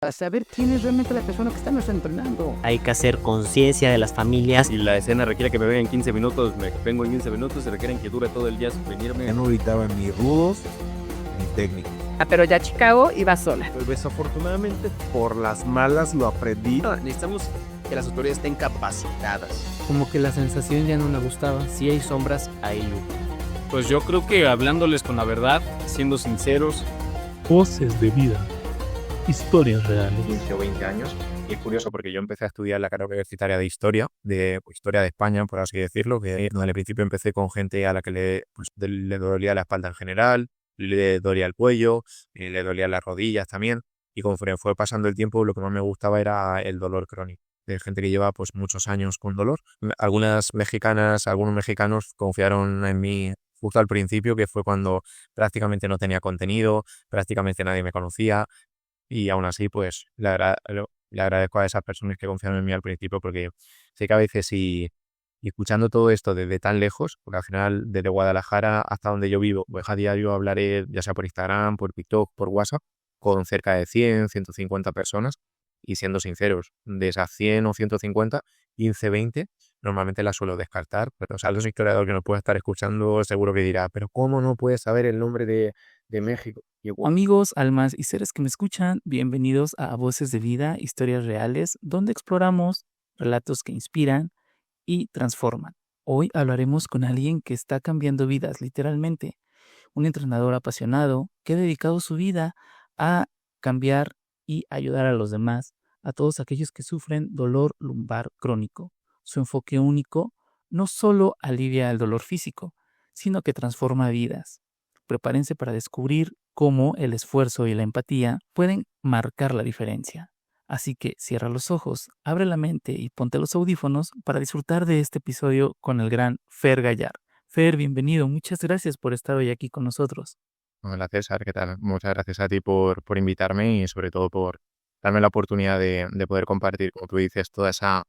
Para saber quién es realmente la persona que estamos entrenando. Hay que hacer conciencia de las familias. Y la escena requiere que me vengan en 15 minutos, me vengo en 15 minutos, se requieren que dure todo el día venirme. Ya no gritaban ni rudos ni técnicos. Pero ya Chicago iba sola. Pues desafortunadamente, por las malas lo aprendí. Necesitamos que las autoridades estén capacitadas. Como que la sensación ya no me gustaba. Si hay sombras, hay luz. Pues yo creo que hablándoles con la verdad, siendo sinceros. Voces de vida. Historias reales. 15 o 20 años. Y es curioso porque yo empecé a estudiar la carrera universitaria de historia de España, por así decirlo, que al principio empecé con gente a la que le dolía la espalda en general, le dolía el cuello, le dolían las rodillas también. Y conforme fue pasando el tiempo, lo que más me gustaba era el dolor crónico. De gente que lleva pues muchos años con dolor. Algunos mexicanos confiaron en mí justo al principio, que fue cuando prácticamente no tenía contenido, prácticamente nadie me conocía. Y aún así, pues le agradezco a esas personas que confiaron en mí al principio, porque sé que a veces y escuchando todo esto desde tan lejos, porque al final desde Guadalajara hasta donde yo vivo, pues a diario hablaré, ya sea por Instagram, por TikTok, por WhatsApp, con cerca de 100, 150 personas. Y siendo sinceros, de esas 100 o 150, 15, 20, normalmente las suelo descartar. Pero o sea, los historiadores que nos pueda estar escuchando seguro que dirá, pero ¿cómo no puedes saber el nombre de México? Amigos, almas y seres que me escuchan, bienvenidos a Voces de Vida, Historias Reales, donde exploramos relatos que inspiran y transforman. Hoy hablaremos con alguien que está cambiando vidas, literalmente. Un entrenador apasionado que ha dedicado su vida a cambiar y ayudar a los demás, a todos aquellos que sufren dolor lumbar crónico. Su enfoque único no solo alivia el dolor físico, sino que transforma vidas. Prepárense para descubrir cómo el esfuerzo y la empatía pueden marcar la diferencia. Así que cierra los ojos, abre la mente y ponte los audífonos para disfrutar de este episodio con el gran Fer Gallar. Fer, bienvenido. Muchas gracias por estar hoy aquí con nosotros. Hola César, ¿qué tal? Muchas gracias a ti por invitarme y sobre todo por darme la oportunidad de poder compartir, como tú dices, toda esa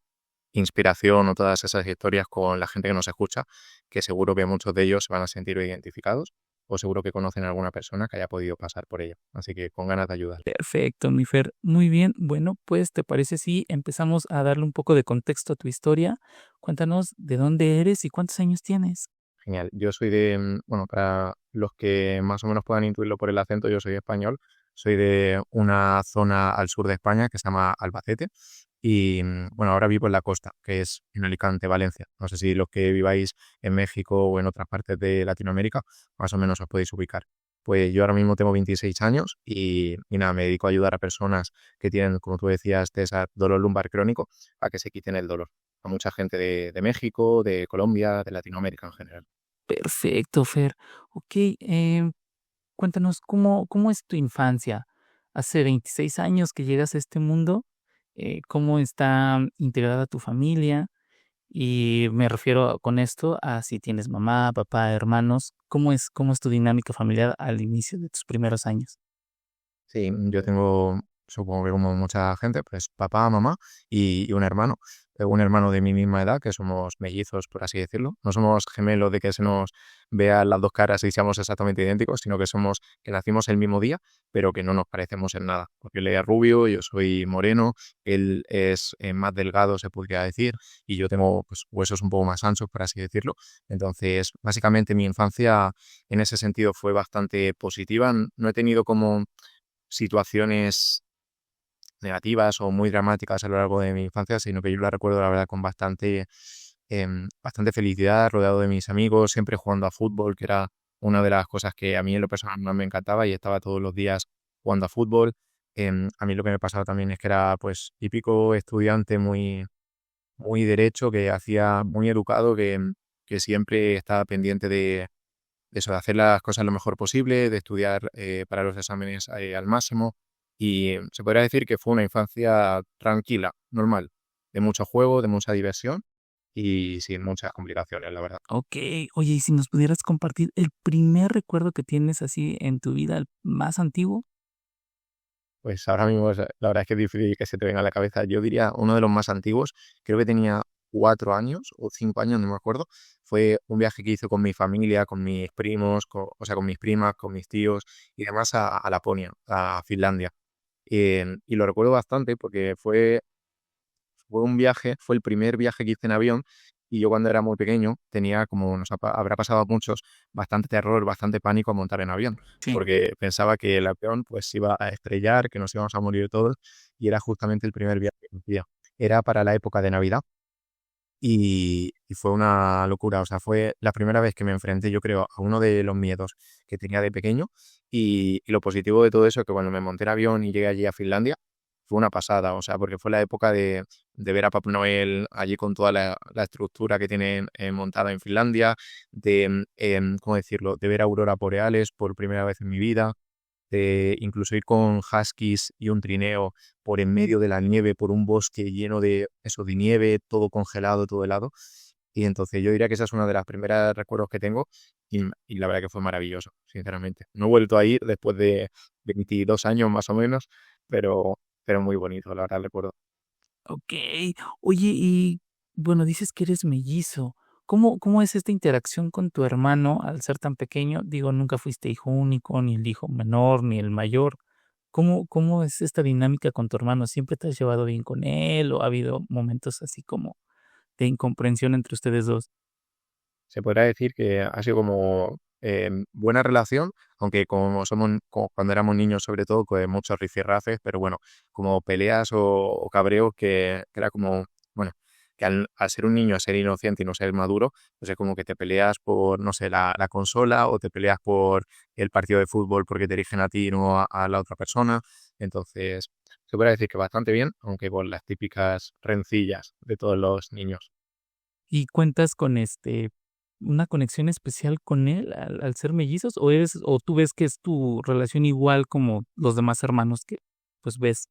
inspiración o todas esas historias con la gente que nos escucha, que seguro que muchos de ellos se van a sentir identificados o seguro que conocen a alguna persona que haya podido pasar por ello. Así que con ganas de ayudar. Perfecto, mi Fer. Muy bien. Bueno, pues ¿te parece si empezamos a darle un poco de contexto a tu historia? Cuéntanos de dónde eres y cuántos años tienes. Genial. Yo soy bueno, para los que más o menos puedan intuirlo por el acento, yo soy español. Soy de una zona al sur de España que se llama Albacete. Y bueno, ahora vivo en la costa, que es en Alicante, Valencia. No sé si los que viváis en México o en otras partes de Latinoamérica, más o menos os podéis ubicar. Pues yo ahora mismo tengo 26 años y nada, me dedico a ayudar a personas que tienen, como tú decías, César, dolor lumbar crónico, a que se quiten el dolor. A mucha gente de México, de Colombia, de Latinoamérica en general. Perfecto, Fer. Ok, cuéntanos cómo es tu infancia. Hace 26 años que llegas a este mundo. ¿Cómo está integrada tu familia? Y me refiero con esto a si tienes mamá, papá, hermanos. ¿Cómo es tu dinámica familiar al inicio de tus primeros años? Sí, yo tengo, supongo que como mucha gente, pues papá, mamá y un hermano. Un hermano de mi misma edad, que somos mellizos, por así decirlo. No somos gemelos de que se nos vean las dos caras y seamos exactamente idénticos, sino que nacimos el mismo día, pero que no nos parecemos en nada. Porque él es rubio, yo soy moreno, él es más delgado, se podría decir, y yo tengo pues, huesos un poco más anchos, por así decirlo. Entonces, básicamente mi infancia en ese sentido fue bastante positiva. No he tenido como situaciones negativas o muy dramáticas a lo largo de mi infancia, sino que yo la recuerdo, la verdad, con bastante felicidad, rodeado de mis amigos, siempre jugando a fútbol, que era una de las cosas que a mí en lo personal más me encantaba y estaba todos los días jugando a fútbol. A mí lo que me pasaba también es que era pues típico estudiante muy, muy derecho, que hacía muy educado, que siempre estaba pendiente de eso, de hacer las cosas lo mejor posible, de estudiar para los exámenes al máximo. Y se podría decir que fue una infancia tranquila, normal, de mucho juego, de mucha diversión y sin muchas complicaciones, la verdad. Ok, oye, y si nos pudieras compartir el primer recuerdo que tienes así en tu vida, el más antiguo. Pues ahora mismo la verdad es que es difícil que se te venga a la cabeza. Yo diría uno de los más antiguos, creo que tenía 4 años o 5 años, no me acuerdo. Fue un viaje que hice con mi familia, con mis primos, o sea, con mis primas, con mis tíos y demás a Laponia, a Finlandia. Y lo recuerdo bastante porque fue un viaje, fue el primer viaje que hice en avión y yo cuando era muy pequeño tenía, como habrá pasado a muchos, bastante terror, bastante pánico a montar en avión, Sí. porque pensaba que el avión pues se iba a estrellar, que nos íbamos a morir todos y era justamente el primer viaje que hacía. Era para la época de Navidad y fue una locura, o sea, fue la primera vez que me enfrenté, yo creo, a uno de los miedos que tenía de pequeño y lo positivo de todo eso es que cuando me monté en avión y llegué allí a Finlandia, fue una pasada, o sea, porque fue la época de ver a Papá Noel allí con toda la estructura que tienen montada en Finlandia, ¿cómo decirlo?, de ver auroras boreales por primera vez en mi vida, de incluso ir con huskies y un trineo por en medio de la nieve, por un bosque lleno de eso, de nieve, todo congelado, todo helado. Y entonces yo diría que esa es una de las primeras recuerdos que tengo y la verdad que fue maravilloso, sinceramente. No he vuelto a ir después de 22 años más o menos, pero muy bonito, la verdad recuerdo. Ok. Oye, y bueno, dices que eres mellizo. ¿Cómo es esta interacción con tu hermano al ser tan pequeño? Digo, nunca fuiste hijo único, ni el hijo menor, ni el mayor. ¿Cómo es esta dinámica con tu hermano? ¿Siempre te has llevado bien con él o ha habido momentos así como de incomprensión entre ustedes dos? Se podrá decir que ha sido como buena relación, aunque cuando éramos niños sobre todo, pues muchos rifirrafes, pero bueno, como peleas o cabreos que era como, bueno, que al ser un niño, ser inocente y no ser maduro, pues es como que te peleas por, no sé, la consola o te peleas por el partido de fútbol porque te dirigen a ti y no a la otra persona. Entonces, se podrá decir que bastante bien, aunque con las típicas rencillas de todos los niños. ¿Y cuentas con una conexión especial con él al ser mellizos? ¿O tú ves que es tu relación igual como los demás hermanos que pues ves?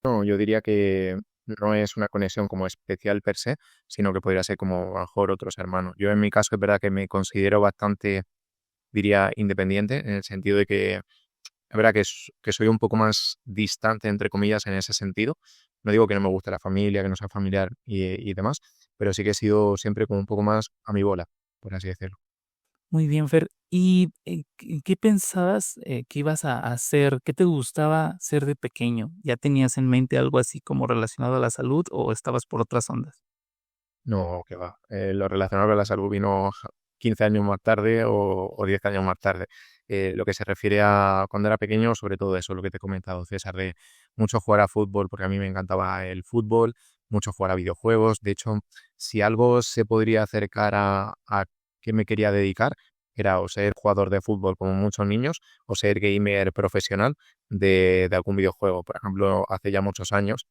No, yo diría que no es una conexión como especial per se, sino que podría ser como a lo mejor otros hermanos. Yo en mi caso es verdad que me considero bastante, diría, independiente, en el sentido de que es verdad que soy un poco más distante, entre comillas, en ese sentido. No digo que no me guste la familia, que no sea familiar y demás, pero sí que he sido siempre como un poco más a mi bola, por así decirlo. Muy bien, Fer. ¿Y qué pensabas que ibas a hacer? ¿Qué te gustaba ser de pequeño? ¿Ya tenías en mente algo así como relacionado a la salud o estabas por otras ondas? No, que va. Lo relacionado con la salud vino 15 años más tarde o 10 años más tarde. Lo que se refiere a cuando era pequeño, sobre todo eso, lo que te he comentado, César, de mucho jugar a fútbol, porque a mí me encantaba el fútbol, mucho jugar a videojuegos. De hecho, si algo se podría acercar a qué me quería dedicar, era o ser jugador de fútbol como muchos niños, o ser gamer profesional de algún videojuego. Por ejemplo, hace ya muchos años,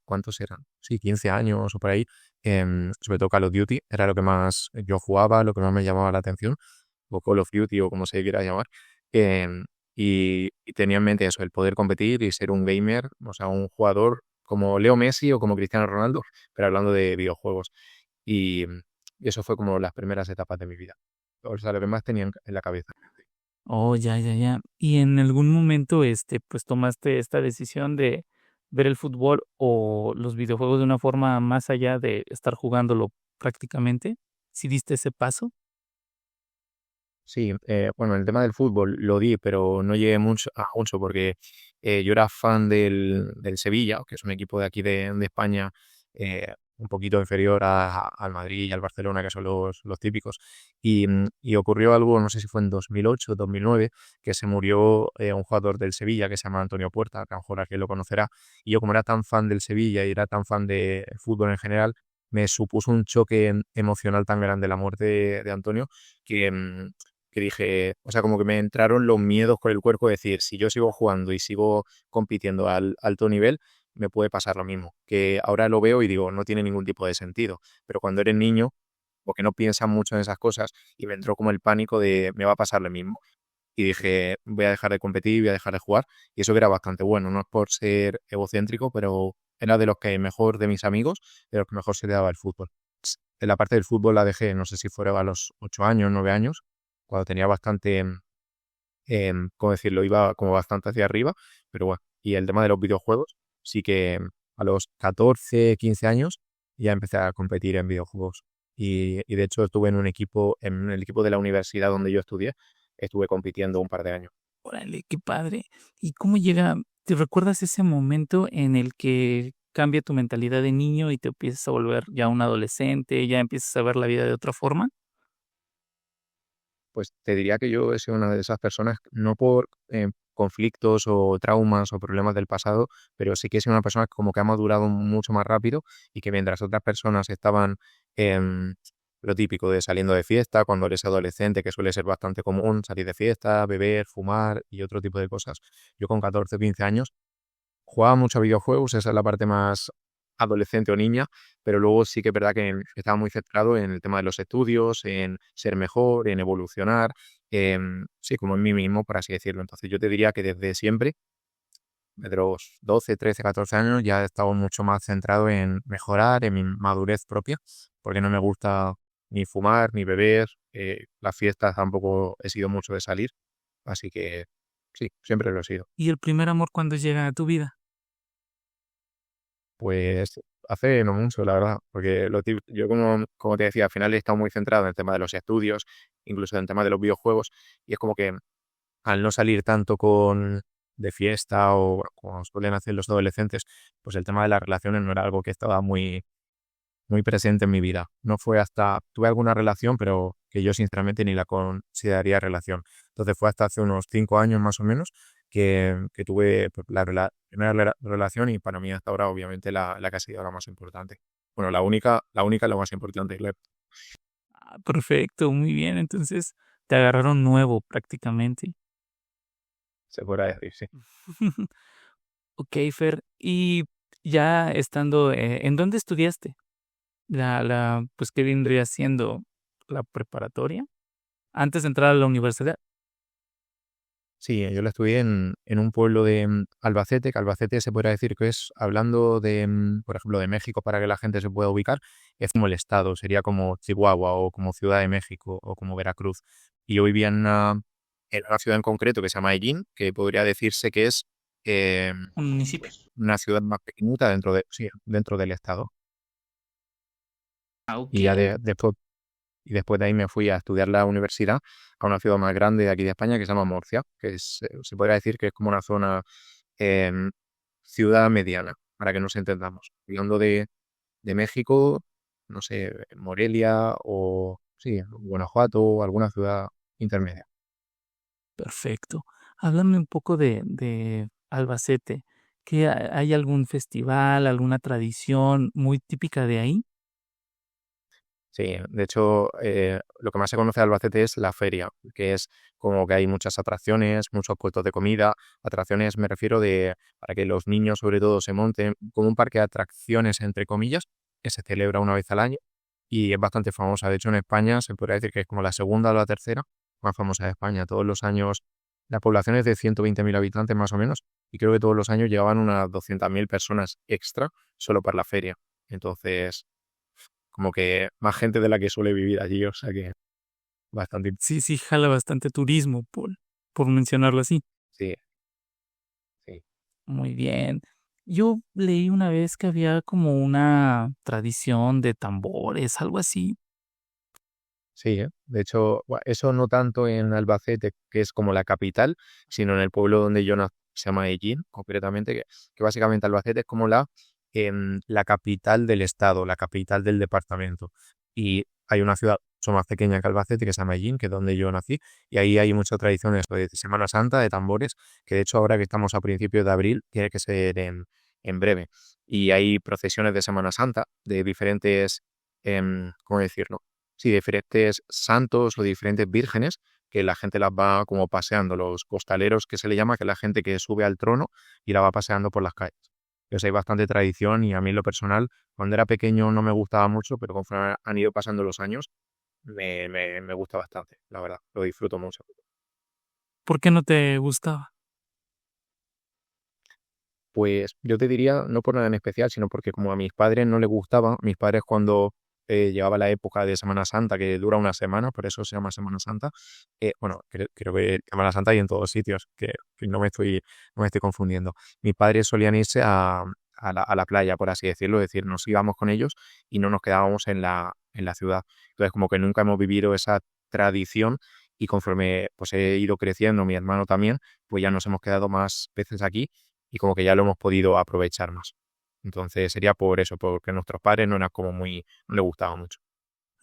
¿cuántos eran? Sí, 15 años o por ahí, sobre todo Call of Duty, era lo que más yo jugaba, lo que más me llamaba la atención, o Call of Duty o como se quiera llamar, y tenía en mente eso, el poder competir y ser un gamer, o sea, un jugador como Leo Messi o como Cristiano Ronaldo, pero hablando de videojuegos. Y, y eso fue como las primeras etapas de mi vida. O sea, lo que más tenía en la cabeza. Oh, ya, ya, ya. ¿Y en algún momento, pues tomaste esta decisión de ver el fútbol o los videojuegos de una forma más allá de estar jugándolo prácticamente? ¿Sí diste ese paso? Sí, bueno, el tema del fútbol lo di, pero no llegué mucho a mucho porque yo era fan del Sevilla, que es un equipo de aquí de España, un poquito inferior al Madrid y al Barcelona, que son los típicos. Y ocurrió algo, no sé si fue en 2008 o 2009, que se murió un jugador del Sevilla que se llama Antonio Puerta, que a lo mejor aquel lo conocerá. Y yo, como era tan fan del Sevilla y era tan fan de fútbol en general, me supuso un choque emocional tan grande la muerte de Antonio que, que dije, o sea, como que me entraron los miedos por el cuerpo de decir, si yo sigo jugando y sigo compitiendo al alto nivel, me puede pasar lo mismo. Que ahora lo veo y digo, no tiene ningún tipo de sentido. Pero cuando eres niño, porque no piensas mucho en esas cosas, y me entró como el pánico de, me va a pasar lo mismo. Y dije, voy a dejar de competir, voy a dejar de jugar. Y eso que era bastante bueno, no es por ser egocéntrico, pero era de los que mejor, de mis amigos, de los que mejor se le daba el fútbol. En la parte del fútbol la dejé, no sé si fuera a los 8 años, 9 años, cuando tenía bastante, ¿cómo decirlo? Iba como bastante hacia arriba, pero bueno. Y el tema de los videojuegos, sí que a los 14, 15 años ya empecé a competir en videojuegos. Y de hecho estuve en el equipo de la universidad donde yo estudié, estuve compitiendo un par de años. Órale, qué padre. ¿Y cómo llega? ¿Te recuerdas ese momento en el que cambia tu mentalidad de niño y te empiezas a volver ya un adolescente, ya empiezas a ver la vida de otra forma? Pues te diría que yo he sido una de esas personas, no por conflictos o traumas o problemas del pasado, pero sí que he sido una persona que como que ha madurado mucho más rápido y que mientras otras personas estaban lo típico de saliendo de fiesta, cuando eres adolescente, que suele ser bastante común, salir de fiesta, beber, fumar y otro tipo de cosas. Yo con 14 o 15 años jugaba mucho a videojuegos, esa es la parte más adolescente o niña, pero luego sí que es verdad que estaba muy centrado en el tema de los estudios, en ser mejor, en evolucionar, sí, como en mí mismo, por así decirlo. Entonces yo te diría que desde siempre, desde los 12, 13, 14 años, ya he estado mucho más centrado en mejorar, en mi madurez propia, porque no me gusta ni fumar, ni beber, las fiestas tampoco he sido mucho de salir, así que sí, siempre lo he sido. ¿Y el primer amor cuando llega a tu vida? Pues hace no mucho, la verdad, porque yo como te decía, al final he estado muy centrado en el tema de los estudios, incluso en el tema de los videojuegos, y es como que al no salir tanto de fiesta o bueno, como suelen hacer los adolescentes, pues el tema de las relaciones no era algo que estaba muy, muy presente en mi vida. No fue tuve alguna relación, pero que yo sinceramente ni la consideraría relación. Entonces fue hasta hace unos 5 años más o menos que tuve pues, primera relación y para mí hasta ahora obviamente la que ha sido la más importante. Bueno, la más importante, claro. Ah, perfecto, muy bien. Entonces te agarraron nuevo prácticamente. Se podrá decir, sí. Ok, Fer. Y ya estando, ¿en dónde estudiaste? Pues, ¿qué vendría siendo la preparatoria? Antes de entrar a la universidad. Sí, yo la estudié en un pueblo de Albacete, que Albacete se podría decir que es, hablando por ejemplo, de México, para que la gente se pueda ubicar, es como el estado, sería como Chihuahua o como Ciudad de México o como Veracruz. Y yo vivía en una ciudad en concreto que se llama Hellín, que podría decirse que es eh, Un municipio. una ciudad más pequeñita sí, dentro del estado. Ah, ok. Y ya después de ahí me fui a estudiar la universidad a una ciudad más grande de aquí de España que se llama Murcia, que se podría decir que es como una zona em, ciudad mediana, para que nos entendamos. Hablando de México, no sé, Morelia o sí, Guanajuato o alguna ciudad intermedia. Perfecto. Háblame un poco de Albacete. ¿Hay algún festival, alguna tradición muy típica de ahí? Sí, de hecho, lo que más se conoce de Albacete es la feria, que es como que hay muchas atracciones, muchos puestos de comida. Atracciones me refiero para que los niños sobre todo se monten, como un parque de atracciones, entre comillas, que se celebra una vez al año y es bastante famosa. De hecho, en España se podría decir que es como la segunda o la tercera más famosa de España. Todos los años, la población es de 120.000 habitantes más o menos y creo que todos los años llegaban unas 200.000 personas extra solo para la feria. Entonces como que más gente de la que suele vivir allí, o sea que bastante, Sí, jala bastante turismo, por mencionarlo así. sí, sí, Muy bien. Yo leí una vez que había como una tradición de tambores, algo así. sí, ¿eh? De hecho, eso no tanto en Albacete, que es como la capital, sino en el pueblo donde yo nací, se llama Hellín, concretamente, que básicamente Albacete es como la capital del estado, la capital del departamento. Y hay una ciudad mucho más pequeña que Albacete, que se llama Hellín, que es donde yo nací, y ahí hay muchas tradiciones de Semana Santa, de tambores, que de hecho ahora que estamos a principios de abril, tiene que ser en breve. Y hay procesiones de Semana Santa de diferentes, ¿cómo decirlo? Sí, diferentes santos o diferentes vírgenes que la gente las va como paseando, los costaleros que se le llama, que es la gente que sube al trono y la va paseando por las calles. Entonces hay bastante tradición y a mí en lo personal, cuando era pequeño no me gustaba mucho, pero conforme han ido pasando los años, me gusta bastante, la verdad, lo disfruto mucho. ¿Por qué no te gustaba? Pues yo te diría, no por nada en especial, sino porque como a mis padres no les gustaba, mis padres cuando llegaba la época de Semana Santa, que dura una semana, por eso se llama Semana Santa, bueno, creo que Semana Santa hay en todos sitios, que no me estoy confundiendo. Mis padres solían irse a la playa, por así decirlo, es decir, nos íbamos con ellos y no nos quedábamos en la ciudad. Entonces como que nunca hemos vivido esa tradición y conforme pues he ido creciendo, mi hermano también, pues ya nos hemos quedado más veces aquí y como que ya lo hemos podido aprovechar más. Entonces sería por eso, porque nuestros padres no eran como muy, no les gustaba mucho.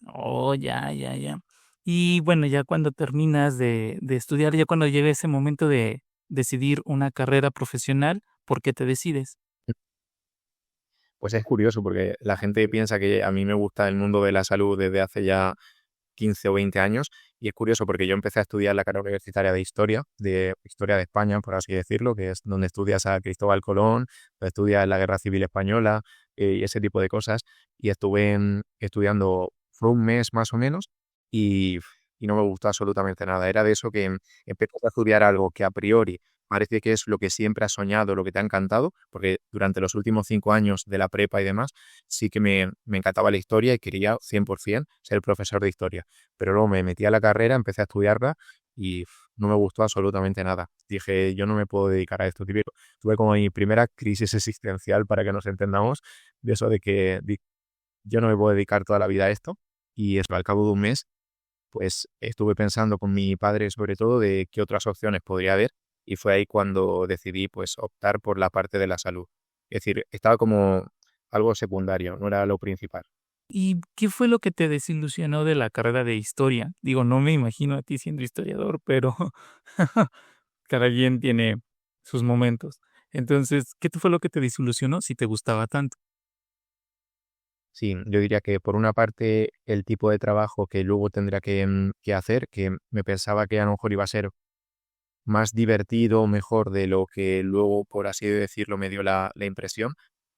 Oh, ya, ya, ya. Y bueno, ya cuando terminas de estudiar, ya cuando llega ese momento de decidir una carrera profesional, ¿por qué te decides? Pues es curioso porque la gente piensa que a mí me gusta el mundo de la salud desde hace ya 15 o 20 años y es curioso porque yo empecé a estudiar la carrera universitaria de Historia de España, por así decirlo, que es donde estudias a Cristóbal Colón, donde estudias la Guerra Civil Española y ese tipo de cosas. Y estuve estudiando, fue un mes más o menos y, y no me gustó absolutamente nada. Era de eso que empecé a estudiar algo que a priori parece que es lo que siempre has soñado, lo que te ha encantado, porque durante los últimos 5 años de la prepa y demás, sí que me encantaba la historia y quería 100% ser profesor de historia. Pero luego me metí a la carrera, empecé a estudiarla y no me gustó absolutamente nada. Dije, yo no me puedo dedicar a esto. Típico. Tuve como mi primera crisis existencial, para que nos entendamos, de eso de que yo no me puedo dedicar toda la vida a esto. Y eso, al cabo de un mes, pues estuve pensando con mi padre sobre todo de qué otras opciones podría haber y fue ahí cuando decidí pues optar por la parte de la salud. Es decir, estaba como algo secundario, no era lo principal. ¿Y qué fue lo que te desilusionó de la carrera de historia? Digo, no me imagino a ti siendo historiador, pero cada quien tiene sus momentos. Entonces, ¿qué fue lo que te desilusionó si te gustaba tanto? Sí, yo diría que por una parte el tipo de trabajo que luego tendría que hacer, que me pensaba que a lo mejor iba a ser más divertido, mejor de lo que luego, por así decirlo, me dio la impresión.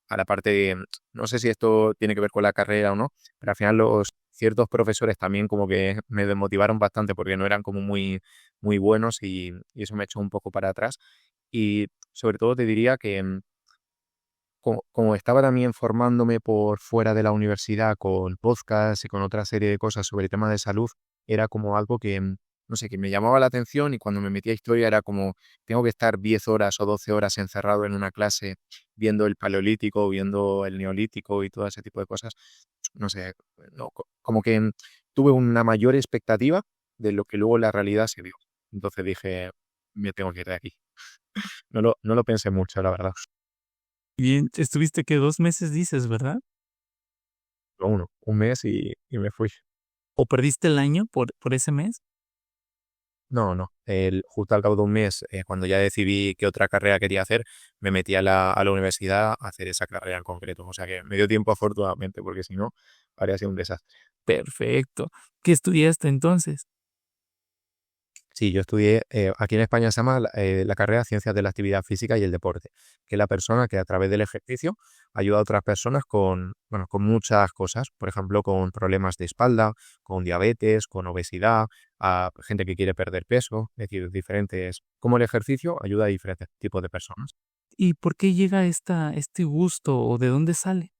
A la parte de, no sé si esto tiene que ver con la carrera o no, pero al final los ciertos profesores también como que me desmotivaron bastante porque no eran como muy, muy buenos y eso me echó un poco para atrás. Y sobre todo te diría que como estaba también formándome por fuera de la universidad con podcasts y con otra serie de cosas sobre el tema de salud, era como algo que, no sé, que me llamaba la atención y cuando me metía a historia era como, tengo que estar 10 horas o 12 horas encerrado en una clase viendo el paleolítico, viendo el neolítico y todo ese tipo de cosas. No sé, no, como que tuve una mayor expectativa de lo que luego la realidad se dio. Entonces dije, me tengo que ir de aquí. No lo pensé mucho, la verdad. Bien, estuviste que 2 meses, dices, ¿verdad? Un mes y me fui. ¿O perdiste el año por ese mes? No. Justo al cabo de un mes, cuando ya decidí qué otra carrera quería hacer, me metí a la universidad a hacer esa carrera en concreto. O sea que me dio tiempo afortunadamente, porque si no, habría sido un desastre. Perfecto. ¿Qué estudiaste entonces? Sí, yo estudié, aquí en España se llama la carrera Ciencias de la Actividad Física y el Deporte, que es la persona que a través del ejercicio ayuda a otras personas bueno, con muchas cosas, por ejemplo, con problemas de espalda, con diabetes, con obesidad, a gente que quiere perder peso, es decir, diferentes, como el ejercicio ayuda a diferentes tipos de personas. ¿Y por qué llega este gusto o de dónde sale?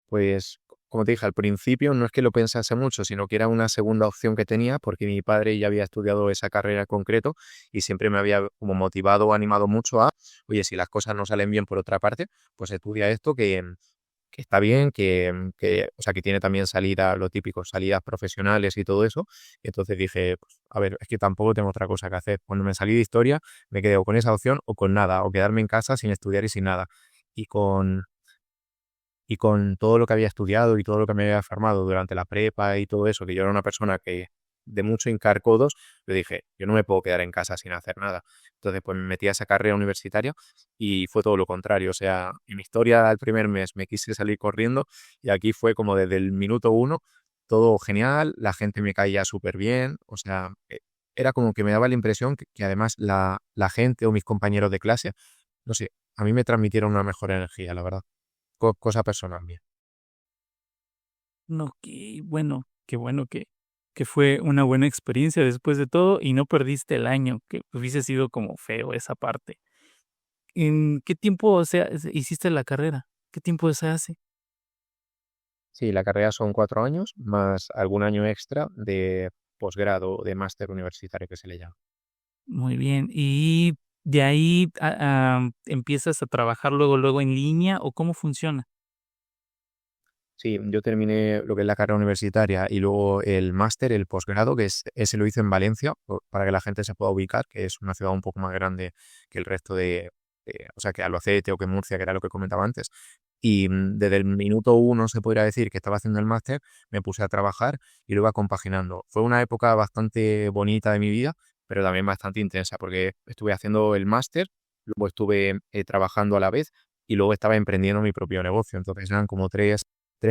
Pues, como te dije al principio, no es que lo pensase mucho, sino que era una segunda opción que tenía porque mi padre ya había estudiado esa carrera en concreto y siempre me había como motivado o animado mucho a, oye, si las cosas no salen bien por otra parte, pues estudia esto que está bien, o sea, que tiene también salida, lo típico, salidas profesionales y todo eso. Y entonces dije, pues, a ver, es que tampoco tengo otra cosa que hacer. Cuando me salí de historia, me quedé o con esa opción o con nada, o quedarme en casa sin estudiar y sin nada. Y con todo lo que había estudiado y todo lo que me había formado durante la prepa y todo eso, que yo era una persona que de mucho hincar codos, le dije, yo no me puedo quedar en casa sin hacer nada. Entonces, pues me metí a esa carrera universitaria y fue todo lo contrario. O sea, en historia al primer mes me quise salir corriendo y aquí fue como desde el minuto uno, todo genial, la gente me caía súper bien, o sea, era como que me daba la impresión que además la gente o mis compañeros de clase, no sé, a mí me transmitieron una mejor energía, la verdad. Cosa personal mía. No, qué bueno que fue una buena experiencia después de todo y no perdiste el año, que hubiese sido como feo esa parte. ¿En qué tiempo, o sea, hiciste la carrera? ¿Qué tiempo se hace? Sí, la carrera son 4 años más algún año extra de posgrado o de máster universitario que se le llama. Muy bien. ¿Y de ahí empiezas a trabajar luego en línea o cómo funciona? Sí, yo terminé lo que es la carrera universitaria y luego el máster, el posgrado, ese lo hice en Valencia, para que la gente se pueda ubicar, que es una ciudad un poco más grande que el resto o sea, que Albacete o que Murcia, que era lo que comentaba antes. Y desde el minuto uno, se podría decir, que estaba haciendo el máster, me puse a trabajar y lo iba compaginando. Fue una época bastante bonita de mi vida, pero también bastante intensa, porque estuve haciendo el máster, luego estuve trabajando a la vez y luego estaba emprendiendo mi propio negocio. Entonces eran como tres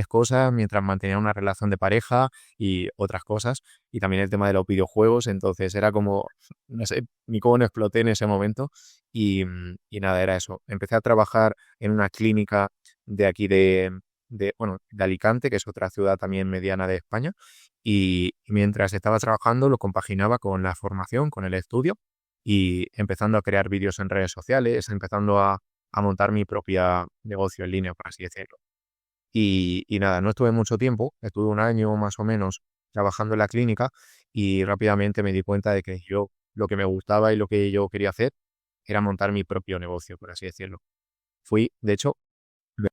cosas mientras mantenía una relación de pareja y otras cosas. Y también el tema de los videojuegos. Entonces era como, no sé, mi cómo no exploté en ese momento. Y nada, era eso. Empecé a trabajar en una clínica de aquí bueno, de Alicante, que es otra ciudad también mediana de España. Y mientras estaba trabajando lo compaginaba con la formación, con el estudio y empezando a crear vídeos en redes sociales, empezando a montar mi propio negocio en línea, por así decirlo. Y nada, no estuve mucho tiempo, estuve un año más o menos trabajando en la clínica y rápidamente me di cuenta de que yo lo que me gustaba y lo que yo quería hacer era montar mi propio negocio, por así decirlo. De hecho,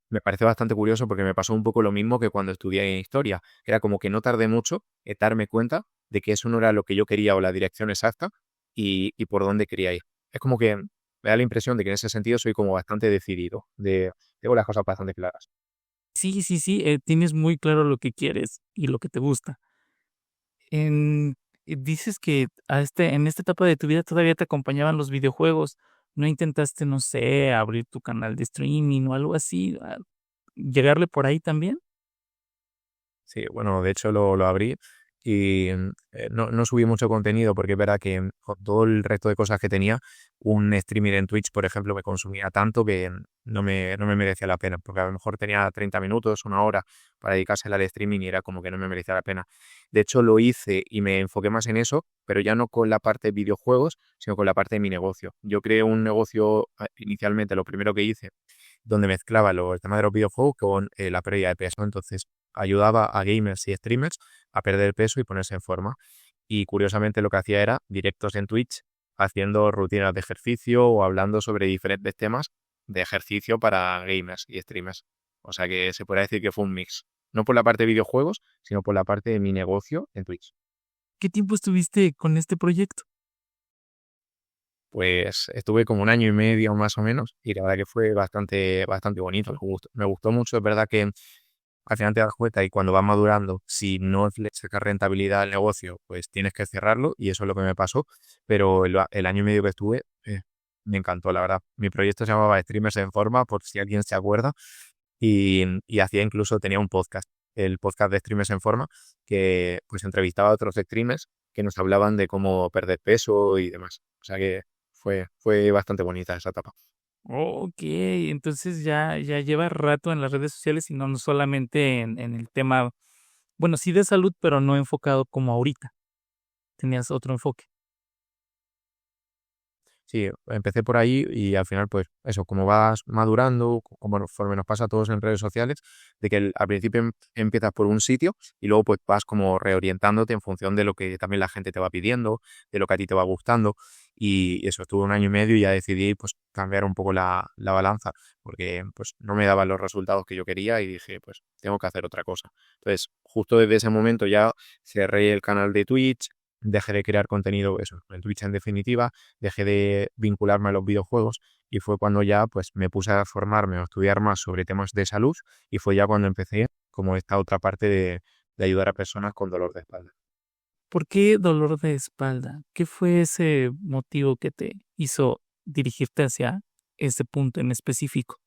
me parece bastante curioso porque me pasó un poco lo mismo que cuando estudié historia, que era como que no tardé mucho en darme cuenta de que eso no era lo que yo quería o la dirección exacta y por dónde quería ir. Es como que me da la impresión de que en ese sentido soy como bastante decidido, tengo las cosas bastante claras. Sí, tienes muy claro lo que quieres y lo que te gusta. Dices que en esta etapa de tu vida todavía te acompañaban los videojuegos. ¿No intentaste, no sé, abrir tu canal de streaming o algo así? ¿Llegarle por ahí también? Sí, bueno, de hecho lo abrí y no subí mucho contenido porque es verdad que con todo el resto de cosas que tenía, un streaming en Twitch, por ejemplo, me consumía tanto que no me merecía la pena, porque a lo mejor tenía 30 minutos, una hora para dedicársela al streaming y era como que no me merecía la pena. De hecho, lo hice y me enfoqué más en eso, pero ya no con la parte de videojuegos, sino con la parte de mi negocio. Yo creé un negocio inicialmente, lo primero que hice, donde mezclaba el tema de los videojuegos con la pérdida de peso. Entonces, ayudaba a gamers y streamers a perder peso y ponerse en forma. Y curiosamente lo que hacía era directos en Twitch haciendo rutinas de ejercicio o hablando sobre diferentes temas de ejercicio para gamers y streamers. O sea que se podría decir que fue un mix. No por la parte de videojuegos, sino por la parte de mi negocio en Twitch. ¿Qué tiempo estuviste con este proyecto? Pues estuve como un año y medio más o menos y la verdad que fue bastante bonito. Me gustó mucho. Es verdad que al final te das cuenta y cuando vas madurando, si no le sacas rentabilidad al negocio, pues tienes que cerrarlo y eso es lo que me pasó. Pero el año y medio que estuve, me encantó, la verdad. Mi proyecto se llamaba Streamers en Forma, por si alguien se acuerda, y tenía un podcast, el podcast de Streamers en Forma, que pues entrevistaba a otros streamers que nos hablaban de cómo perder peso y demás. O sea que fue bastante bonita esa etapa. Ok, entonces ya lleva rato en las redes sociales y no solamente en el tema, bueno, sí de salud, pero no enfocado como ahorita. Tenías otro enfoque. Sí, empecé por ahí y al final, pues eso, como vas madurando, como conforme nos pasa a todos en redes sociales, de que al principio empiezas por un sitio y luego pues vas como reorientándote en función de lo que también la gente te va pidiendo, de lo que a ti te va gustando. Y eso, estuve un año y medio y ya decidí pues cambiar un poco la balanza, porque pues no me daban los resultados que yo quería y dije, pues tengo que hacer otra cosa. Entonces, justo desde ese momento ya cerré el canal de Twitch, dejé de crear contenido, eso, en Twitch en definitiva, dejé de vincularme a los videojuegos y fue cuando ya pues me puse a formarme o a estudiar más sobre temas de salud y fue ya cuando empecé como esta otra parte de ayudar a personas con dolor de espalda. ¿Por qué dolor de espalda? ¿Qué fue ese motivo que te hizo dirigirte hacia ese punto en específico?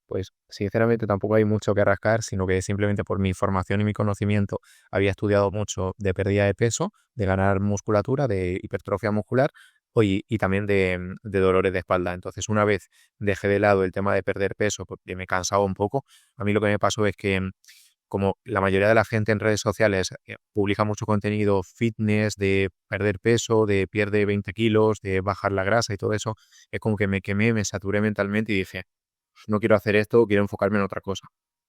Pues sinceramente tampoco hay mucho que rascar, sino que simplemente por mi formación y mi conocimiento había estudiado mucho de pérdida de peso, de ganar musculatura, de hipertrofia muscular y también de dolores de espalda. Entonces, una vez dejé de lado el tema de perder peso porque me cansaba un poco, a mí lo que me pasó es que como la mayoría de la gente en redes sociales publica mucho contenido fitness, de perder peso, de pierde 20 kilos, de bajar la grasa y todo eso, es como que me quemé, me saturé mentalmente y dije, no quiero hacer esto, quiero enfocarme en otra cosa.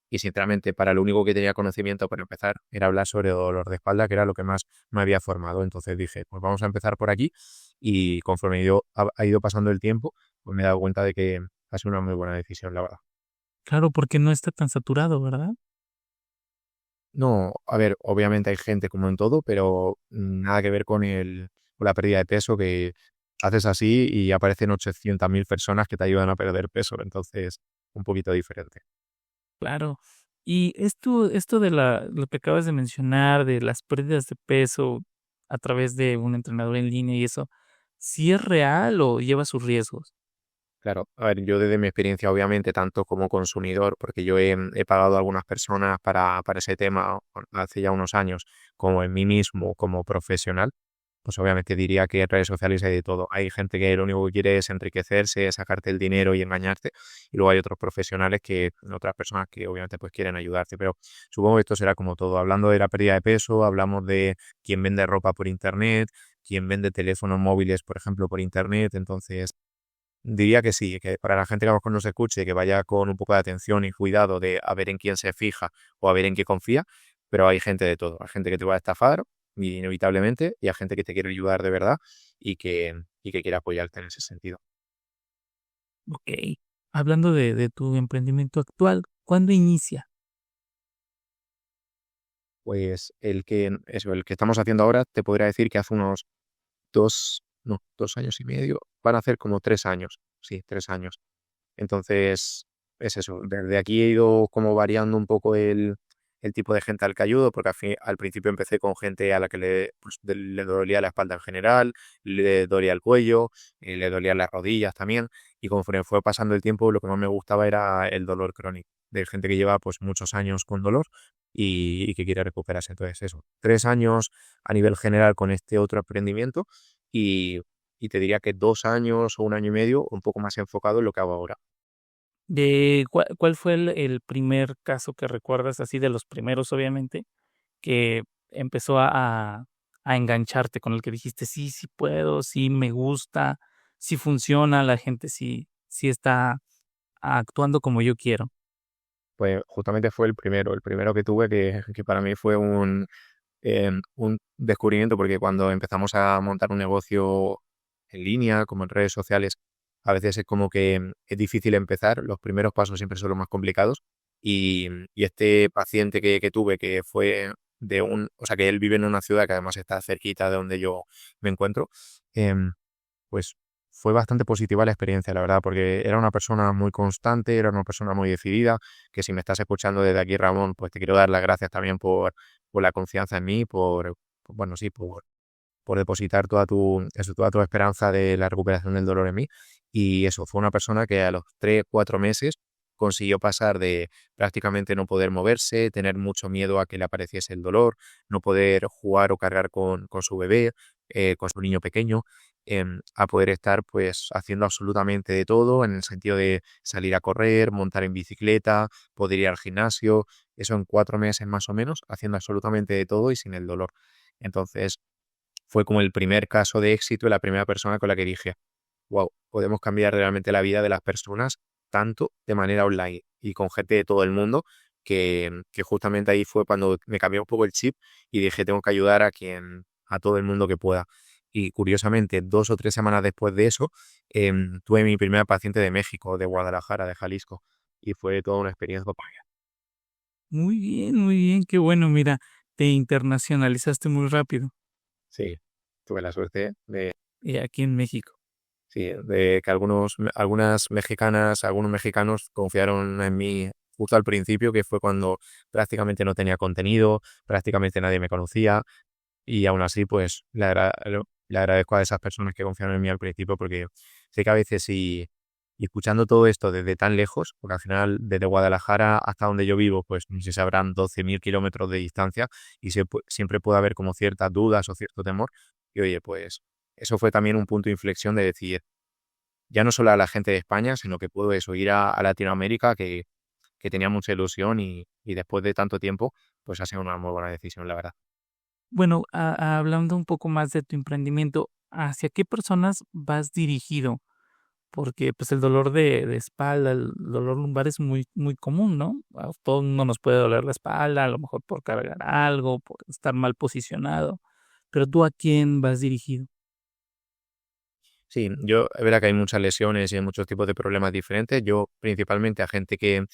Y sinceramente, para lo único que tenía conocimiento para empezar era hablar sobre dolor de espalda, que era lo que más me había formado. Entonces dije, pues vamos a empezar por aquí y conforme ha ido pasando el tiempo, pues me he dado cuenta de que ha sido una muy buena decisión, la verdad. Claro, porque no está tan saturado, ¿verdad? No, a ver, obviamente hay gente como en todo, pero nada que ver con la pérdida de peso, que haces así y aparecen 800.000 personas que te ayudan a perder peso, entonces un poquito diferente. Claro. Y esto de lo que acabas de mencionar, de las pérdidas de peso a través de un entrenador en línea y eso, ¿sí es real o lleva sus riesgos? Claro, a ver, yo desde mi experiencia, obviamente, tanto como consumidor, porque yo he pagado a algunas personas para ese tema hace ya unos años, como en mí mismo, como profesional, pues obviamente diría que en redes sociales hay de todo. Hay gente que lo único que quiere es enriquecerse, sacarte el dinero y engañarte, y luego hay otros profesionales otras personas que obviamente pues quieren ayudarte, pero supongo que esto será como todo. Hablando de la pérdida de peso, hablamos de quien vende ropa por internet, quien vende teléfonos móviles, por ejemplo, por internet, entonces diría que sí, que para la gente que a lo mejor nos escuche, que vaya con un poco de atención y cuidado de a ver en quién se fija o a ver en qué confía, pero hay gente de todo. Hay gente que te va a estafar, inevitablemente, y hay gente que te quiere ayudar de verdad y que quiere apoyarte en ese sentido. Ok. Hablando de tu emprendimiento actual, ¿cuándo inicia? Pues el que estamos haciendo ahora, te podría decir que hace unos 2, no, 2 años y medio, van a hacer como 3 años, sí, 3 años. Entonces, es eso. Desde aquí he ido como variando un poco el tipo de gente al que ayudo, porque al principio empecé con gente a la que le dolía la espalda en general, le dolía el cuello, le dolían las rodillas también, y conforme fue pasando el tiempo, lo que más me gustaba era el dolor crónico, de gente que lleva pues muchos años con dolor y que quiere recuperarse. Entonces, eso, 3 años a nivel general con este otro emprendimiento y, y te diría que 2 años o un año y medio un poco más enfocado en lo que hago ahora. ¿Cuál fue el primer caso que recuerdas, así de los primeros, obviamente, que empezó a engancharte, con el que dijiste, sí, sí puedo, sí me gusta, sí funciona, la gente sí está actuando como yo quiero? Pues justamente fue el primero que tuve que para mí fue un descubrimiento, porque cuando empezamos a montar un negocio en línea, como en redes sociales, a veces es como que es difícil empezar, los primeros pasos siempre son los más complicados y este paciente que tuve, que fue o sea, que él vive en una ciudad que además está cerquita de donde yo me encuentro, em, pues fue bastante positiva la experiencia, la verdad, porque era una persona muy constante, era una persona muy decidida, que si me estás escuchando desde aquí, Ramón, pues te quiero dar las gracias también por la confianza en mí, bueno, sí, por depositar toda tu esperanza de la recuperación del dolor en mí. Y eso, fue una persona que a los 3, 4 meses consiguió pasar de prácticamente no poder moverse, tener mucho miedo a que le apareciese el dolor, no poder jugar o cargar con su bebé, con su niño pequeño, a poder estar pues haciendo absolutamente de todo en el sentido de salir a correr, montar en bicicleta, poder ir al gimnasio, eso en 4 meses más o menos, haciendo absolutamente de todo y sin el dolor. Entonces fue como el primer caso de éxito y la primera persona con la que dije, wow, podemos cambiar realmente la vida de las personas tanto de manera online y con gente de todo el mundo, que justamente ahí fue cuando me cambió un poco el chip y dije, tengo que ayudar a todo el mundo que pueda. Y curiosamente, 2 o 3 semanas después de eso, tuve mi primera paciente de México, de Guadalajara, de Jalisco, y fue toda una experiencia. Muy bien, qué bueno, mira, te internacionalizaste muy rápido Sí, tuve la suerte aquí en México. sí, de que algunas mexicanas, algunos mexicanos confiaron en mí justo al principio, que fue cuando prácticamente no tenía contenido, prácticamente nadie me conocía y aún así pues le agradezco a esas personas que confiaron en mí al principio, porque sé que a veces y escuchando todo esto desde tan lejos, porque al final desde Guadalajara hasta donde yo vivo pues no sé si habrán 12.000 kilómetros de distancia y siempre puede haber como ciertas dudas o cierto temor y oye pues eso fue también un punto de inflexión de decir, ya no solo a la gente de España, sino que puedo eso, ir a Latinoamérica, que tenía mucha ilusión y después de tanto tiempo, pues ha sido una muy buena decisión, la verdad. Bueno, hablando un poco más de tu emprendimiento, ¿hacia qué personas vas dirigido? Porque pues el dolor de espalda, el dolor lumbar es muy, muy común, ¿no? A todo el mundo nos puede doler la espalda, a lo mejor por cargar algo, por estar mal posicionado. Pero ¿tú a quién vas dirigido? Sí, es verdad que hay muchas lesiones y hay muchos tipos de problemas diferentes. Yo principalmente a gente que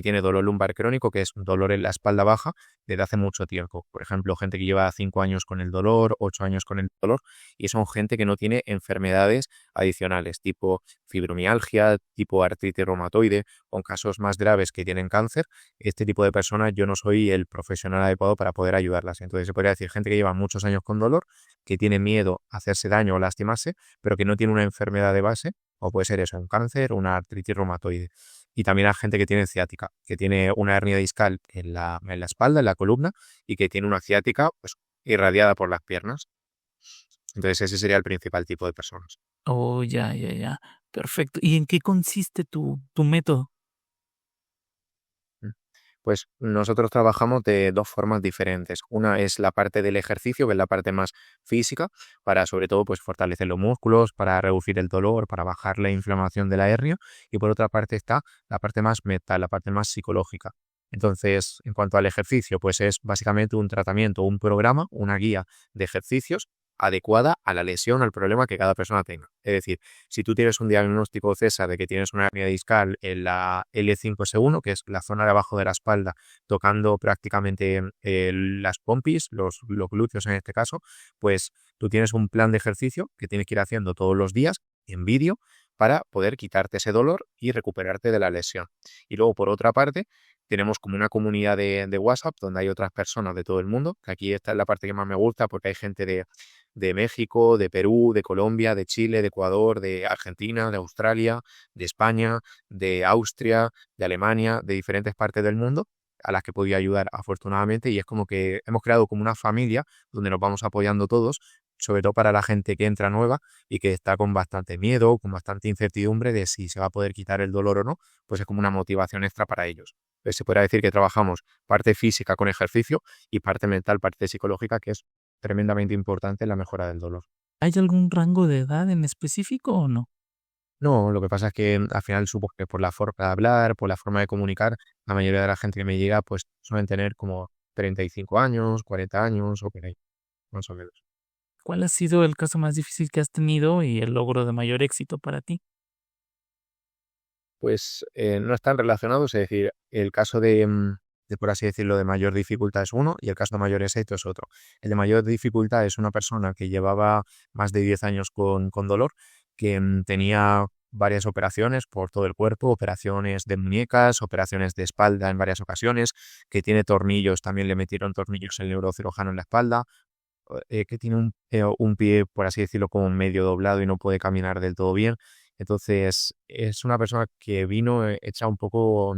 tiene dolor lumbar crónico, que es un dolor en la espalda baja, desde hace mucho tiempo. Por ejemplo, gente que lleva 5 años con el dolor, 8 años con el dolor, y son gente que no tiene enfermedades adicionales, tipo fibromialgia, tipo artritis reumatoide, o en casos más graves que tienen cáncer. Este tipo de personas yo no soy el profesional adecuado para poder ayudarlas. Entonces se podría decir gente que lleva muchos años con dolor, que tiene miedo a hacerse daño o lastimarse, pero que no tiene una enfermedad de base, o puede ser eso, un cáncer o una artritis reumatoide. Y también a gente que tiene ciática, que tiene una hernia discal en la espalda, en la columna, y que tiene una ciática pues, irradiada por las piernas. Entonces ese sería el principal tipo de personas. Oh, ya. Perfecto. ¿Y en qué consiste tu método? Pues nosotros trabajamos de dos formas diferentes. Una es la parte del ejercicio, que es la parte más física, para sobre todo pues fortalecer los músculos, para reducir el dolor, para bajar la inflamación de la hernia. Y por otra parte está la parte más mental, la parte más psicológica. Entonces, en cuanto al ejercicio, pues es básicamente un tratamiento, un programa, una guía de ejercicios adecuada a la lesión, al problema que cada persona tenga. Es decir, si tú tienes un diagnóstico, César, de que tienes una hernia discal en la L5S1, que es la zona de abajo de la espalda, tocando prácticamente las pompis, los glúteos en este caso, pues tú tienes un plan de ejercicio que tienes que ir haciendo todos los días en vídeo para poder quitarte ese dolor y recuperarte de la lesión. Y luego, por otra parte, tenemos como una comunidad de WhatsApp donde hay otras personas de todo el mundo, que aquí esta es la parte que más me gusta porque hay gente de México, de Perú, de Colombia, de Chile, de Ecuador, de Argentina, de Australia, de España, de Austria, de Alemania, de diferentes partes del mundo a las que podía ayudar afortunadamente, y es como que hemos creado como una familia donde nos vamos apoyando todos, sobre todo para la gente que entra nueva y que está con bastante miedo, con bastante incertidumbre de si se va a poder quitar el dolor o no, pues es como una motivación extra para ellos. Entonces se podría decir que trabajamos parte física con ejercicio y parte mental, parte psicológica, que es tremendamente importante en la mejora del dolor. ¿Hay algún rango de edad en específico o no? No, lo que pasa es que al final supongo que por la forma de hablar, por la forma de comunicar, la mayoría de la gente que me llega pues suelen tener como 35 años, 40 años o por ahí, más o menos. ¿Cuál ha sido el caso más difícil que has tenido y el logro de mayor éxito para ti? Pues no están relacionados, es decir, el caso de, por así decirlo, de mayor dificultad es uno y el caso de mayor éxito es otro. El de mayor dificultad es una persona que llevaba más de 10 años con dolor, que tenía varias operaciones por todo el cuerpo, operaciones de muñecas, operaciones de espalda en varias ocasiones, que tiene tornillos, también le metieron tornillos el neurocirujano en la espalda, que tiene un pie, por así decirlo, como medio doblado y no puede caminar del todo bien. Entonces, es una persona que vino hecha un poco,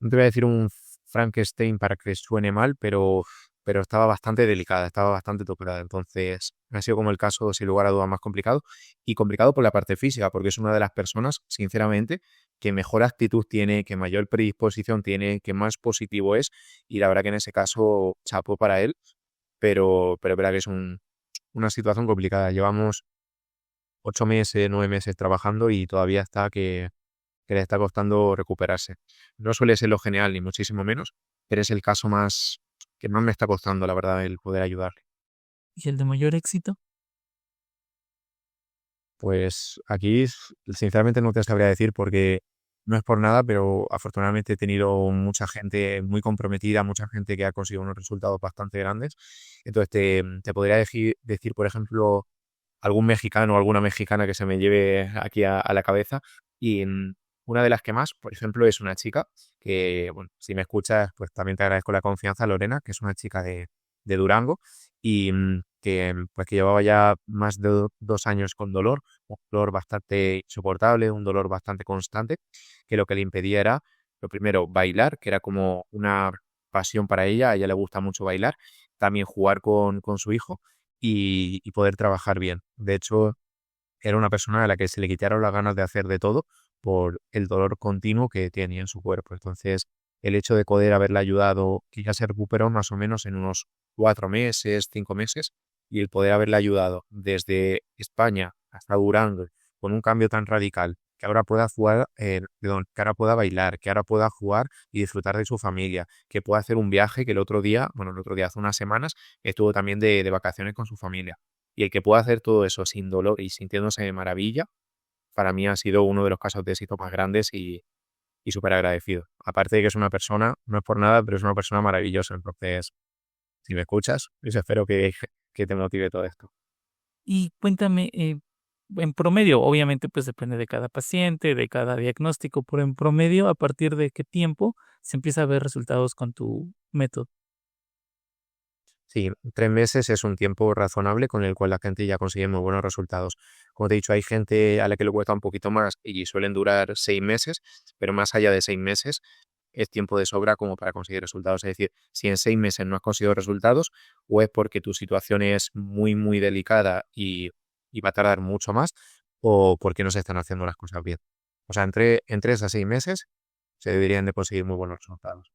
no te voy a decir un Frankenstein para que suene mal, pero estaba bastante delicada, estaba bastante tocada. Entonces, ha sido como el caso, sin lugar a dudas, más complicado. Y complicado por la parte física, porque es una de las personas, sinceramente, que mejor actitud tiene, que mayor predisposición tiene, que más positivo es. Y la verdad que en ese caso, chapó para él. Pero es verdad que es una situación complicada. Llevamos 8 meses, 9 meses trabajando y todavía está que le está costando recuperarse. No suele ser lo genial, ni muchísimo menos, pero es el caso que más me está costando, la verdad, el poder ayudarle. ¿Y el de mayor éxito? Pues aquí, sinceramente, no te sabría decir porque no es por nada, pero afortunadamente he tenido mucha gente muy comprometida, mucha gente que ha conseguido unos resultados bastante grandes. Entonces, te podría decir, por ejemplo, algún mexicano o alguna mexicana que se me lleve aquí a la cabeza. Y una de las que más, por ejemplo, es una chica que, bueno, si me escuchas, pues también te agradezco la confianza, Lorena, que es una chica de Durango y que llevaba ya más de 2 años con dolor, un dolor bastante insoportable, un dolor bastante constante, que lo que le impedía era, lo primero, bailar, que era como una pasión para ella, a ella le gusta mucho bailar, también jugar con su hijo y poder trabajar bien. De hecho, era una persona a la que se le quitaron las ganas de hacer de todo por el dolor continuo que tenía en su cuerpo. Entonces, el hecho de poder haberla ayudado, que ya se recuperó más o menos en unos 4 meses, 5 meses, y el poder haberla ayudado desde España hasta Durango con un cambio tan radical, que ahora pueda jugar, que ahora pueda bailar, que ahora pueda jugar y disfrutar de su familia, que pueda hacer un viaje que el otro día, hace unas semanas, estuvo también de vacaciones con su familia. Y el que pueda hacer todo eso sin dolor y sintiéndose de maravilla, para mí ha sido uno de los casos de éxito más grandes y súper agradecido. Aparte de que es una persona, no es por nada, pero es una persona maravillosa. Entonces, si me escuchas, pues espero que te motive todo esto. Y cuéntame, en promedio, obviamente, pues depende de cada paciente, de cada diagnóstico, pero en promedio, ¿a partir de qué tiempo se empieza a ver resultados con tu método? Sí, 3 meses es un tiempo razonable con el cual la gente ya consigue muy buenos resultados. Como te he dicho, hay gente a la que le cuesta un poquito más y suelen durar 6 meses, pero más allá de 6 meses es tiempo de sobra como para conseguir resultados. Es decir, si en 6 meses no has conseguido resultados, o es porque tu situación es muy, muy delicada y va a tardar mucho más, o porque no se están haciendo las cosas bien. O sea, en 3 a 6 meses se deberían de conseguir muy buenos resultados.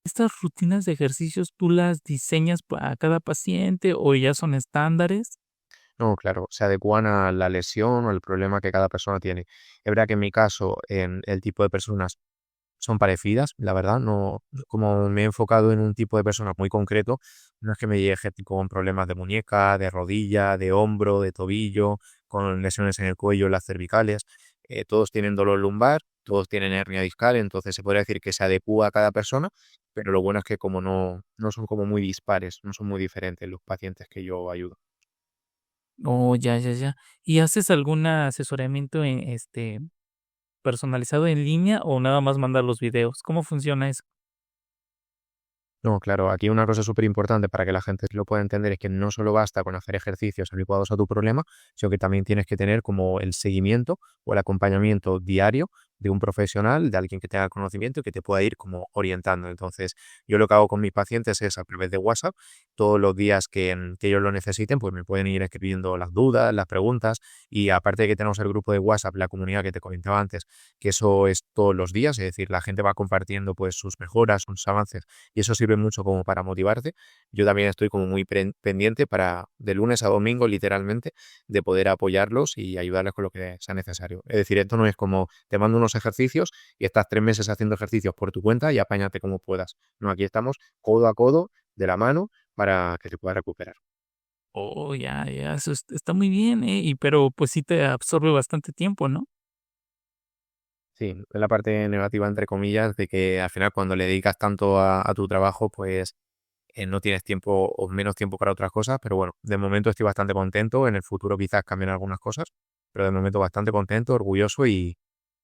¿Estas rutinas de ejercicios tú las diseñas para cada paciente o ya son estándares? No, claro, se adecuan a la lesión o el problema que cada persona tiene. Es verdad que en mi caso, en el tipo de personas son parecidas, la verdad, no, como me he enfocado en un tipo de persona muy concreto, no es que me llegue gente con problemas de muñeca, de rodilla, de hombro, de tobillo, con lesiones en el cuello, en las cervicales, todos tienen dolor lumbar, todos tienen hernia discal, entonces se podría decir que se adecúa a cada persona, pero lo bueno es que como no son como muy dispares, no son muy diferentes los pacientes que yo ayudo. Oh, ya, ya, ya. ¿Y haces algún asesoramiento personalizado en línea o nada más mandar los videos? ¿Cómo funciona eso? No, claro, aquí una cosa súper importante para que la gente lo pueda entender es que no solo basta con hacer ejercicios adecuados a tu problema, sino que también tienes que tener como el seguimiento o el acompañamiento diario de un profesional, de alguien que tenga conocimiento y que te pueda ir como orientando. Entonces, yo lo que hago con mis pacientes es a través de WhatsApp, todos los días que ellos lo necesiten, pues me pueden ir escribiendo las dudas, las preguntas, y aparte de que tenemos el grupo de WhatsApp, la comunidad que te comentaba antes, que eso es todos los días, es decir, la gente va compartiendo pues sus mejoras, sus avances y eso sirve mucho como para motivarte. Yo también estoy como muy pendiente para de lunes a domingo literalmente de poder apoyarlos y ayudarles con lo que sea necesario. Es decir, esto no es como te mando unos ejercicios y estás 3 meses haciendo ejercicios por tu cuenta y apáñate como puedas. No, aquí estamos codo a codo, de la mano, para que se pueda recuperar. Oh, ya, ya, eso está muy bien, pero pues sí te absorbe bastante tiempo, ¿no? Sí, es la parte negativa, entre comillas, de que al final cuando le dedicas tanto a tu trabajo, pues no tienes tiempo o menos tiempo para otras cosas, pero bueno, de momento estoy bastante contento, en el futuro quizás cambien algunas cosas, pero de momento bastante contento, orgulloso y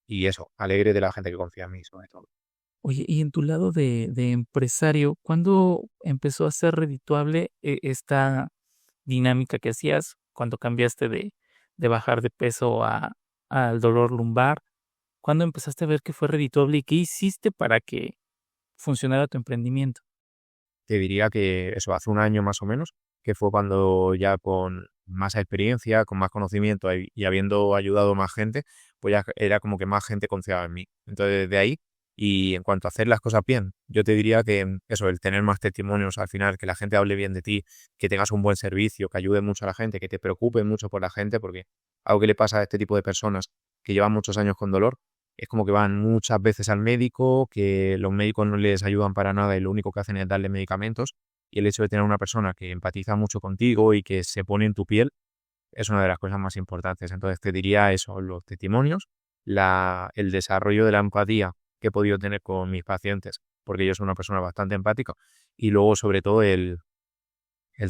eso, alegre de la gente que confía en mí, sobre todo. Oye, y en tu lado de empresario, ¿cuándo empezó a ser redituable esta dinámica que hacías cuando cambiaste de bajar de peso al dolor lumbar? ¿Cuándo empezaste a ver que fue redituable y qué hiciste para que funcionara tu emprendimiento? Te diría que eso, hace un año más o menos, que fue cuando ya con más experiencia, con más conocimiento y habiendo ayudado a más gente, pues ya era como que más gente confiaba en mí. Entonces, desde ahí, y en cuanto a hacer las cosas bien, yo te diría que eso, el tener más testimonios al final, que la gente hable bien de ti, que tengas un buen servicio, que ayude mucho a la gente, que te preocupes mucho por la gente, porque algo que le pasa a este tipo de personas que llevan muchos años con dolor, es como que van muchas veces al médico, que los médicos no les ayudan para nada y lo único que hacen es darle medicamentos. Y el hecho de tener una persona que empatiza mucho contigo y que se pone en tu piel es una de las cosas más importantes. Entonces te diría eso, los testimonios, el desarrollo de la empatía que he podido tener con mis pacientes, porque yo soy una persona bastante empática, y luego sobre todo el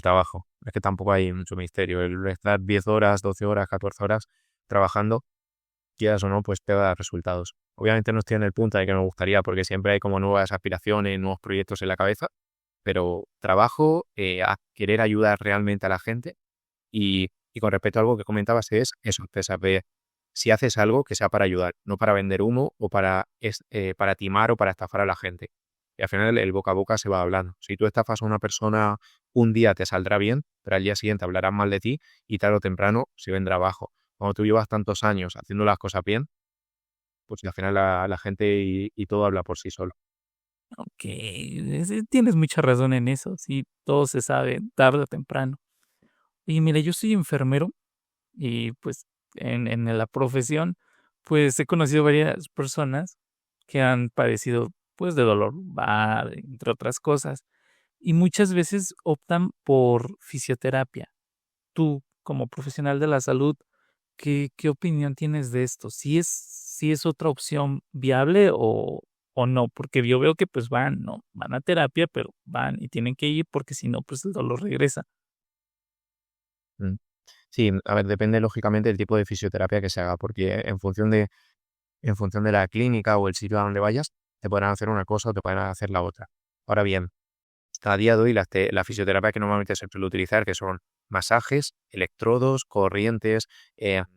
trabajo. Es que tampoco hay mucho misterio. El estar 10 horas, 12 horas, 14 horas trabajando, quieras o no, pues te va a dar resultados. Obviamente no estoy en el punto de que me gustaría porque siempre hay como nuevas aspiraciones, nuevos proyectos en la cabeza, pero trabajo a querer ayudar realmente a la gente y con respecto a algo que comentabas es eso, de saber si haces algo que sea para ayudar, no para vender humo o para timar o para estafar a la gente. Y al final el boca a boca se va hablando. Si tú estafas a una persona un día te saldrá bien, pero al día siguiente hablarán mal de ti y tarde o temprano se vendrá abajo. Cuando tú llevas tantos años haciendo las cosas bien, pues al final la gente y todo habla por sí solo. Ok, tienes mucha razón en eso, sí, todo se sabe tarde o temprano. Y mira, yo soy enfermero y pues en la profesión, pues he conocido varias personas que han padecido pues de dolor lumbar, entre otras cosas, y muchas veces optan por fisioterapia. ¿Tú como profesional de la salud, ¿qué opinión tienes de esto? ¿Sí es otra opción viable o no? Porque yo veo que pues van, ¿no? Van a terapia, pero van y tienen que ir porque si no, pues el dolor regresa. Mm. Sí, a ver, depende lógicamente del tipo de fisioterapia que se haga, porque en función de la clínica o el sitio a donde vayas, te podrán hacer una cosa o te podrán hacer la otra. Ahora bien, a día de hoy la fisioterapia que normalmente se suele utilizar, que son masajes, electrodos, corrientes,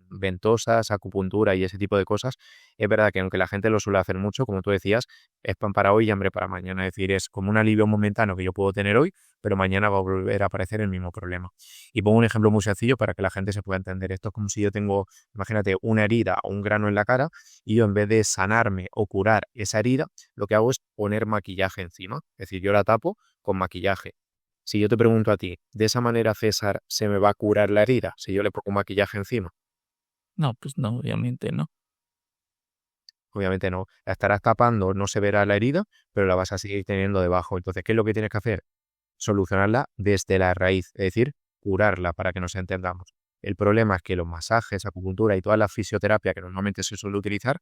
ventosas, acupuntura y ese tipo de cosas, es verdad que aunque la gente lo suele hacer mucho, como tú decías, es pan para hoy y hambre para mañana. Es decir, es como un alivio momentáneo que yo puedo tener hoy, pero mañana va a volver a aparecer el mismo problema. Y pongo un ejemplo muy sencillo para que la gente se pueda entender. Esto es como si yo tengo, imagínate, una herida o un grano en la cara y yo en vez de sanarme o curar esa herida, lo que hago es poner maquillaje encima. Es decir, yo la tapo con maquillaje. Si yo te pregunto a ti, ¿de esa manera, César, se me va a curar la herida si yo le pongo maquillaje encima? No, pues no, obviamente no. Obviamente no. La estarás tapando, no se verá la herida, pero la vas a seguir teniendo debajo. Entonces, ¿qué es lo que tienes que hacer? Solucionarla desde la raíz, es decir, curarla para que nos entendamos. El problema es que los masajes, acupuntura y toda la fisioterapia que normalmente se suele utilizar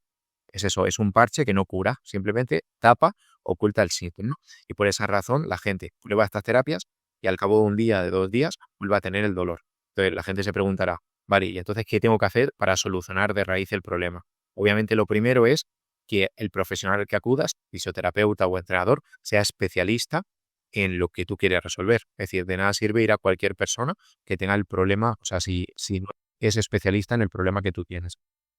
es eso, es un parche que no cura, simplemente tapa, oculta el síntoma. Y por esa razón la gente prueba estas terapias y al cabo de un día, de 2 días, vuelve a tener el dolor. Entonces la gente se preguntará, vale, ¿y entonces qué tengo que hacer para solucionar de raíz el problema? Obviamente lo primero es que el profesional al que acudas, fisioterapeuta o entrenador, sea especialista en lo que tú quieres resolver. Es decir, de nada sirve ir a cualquier persona que tenga el problema, o sea, si no es especialista en el problema que tú tienes.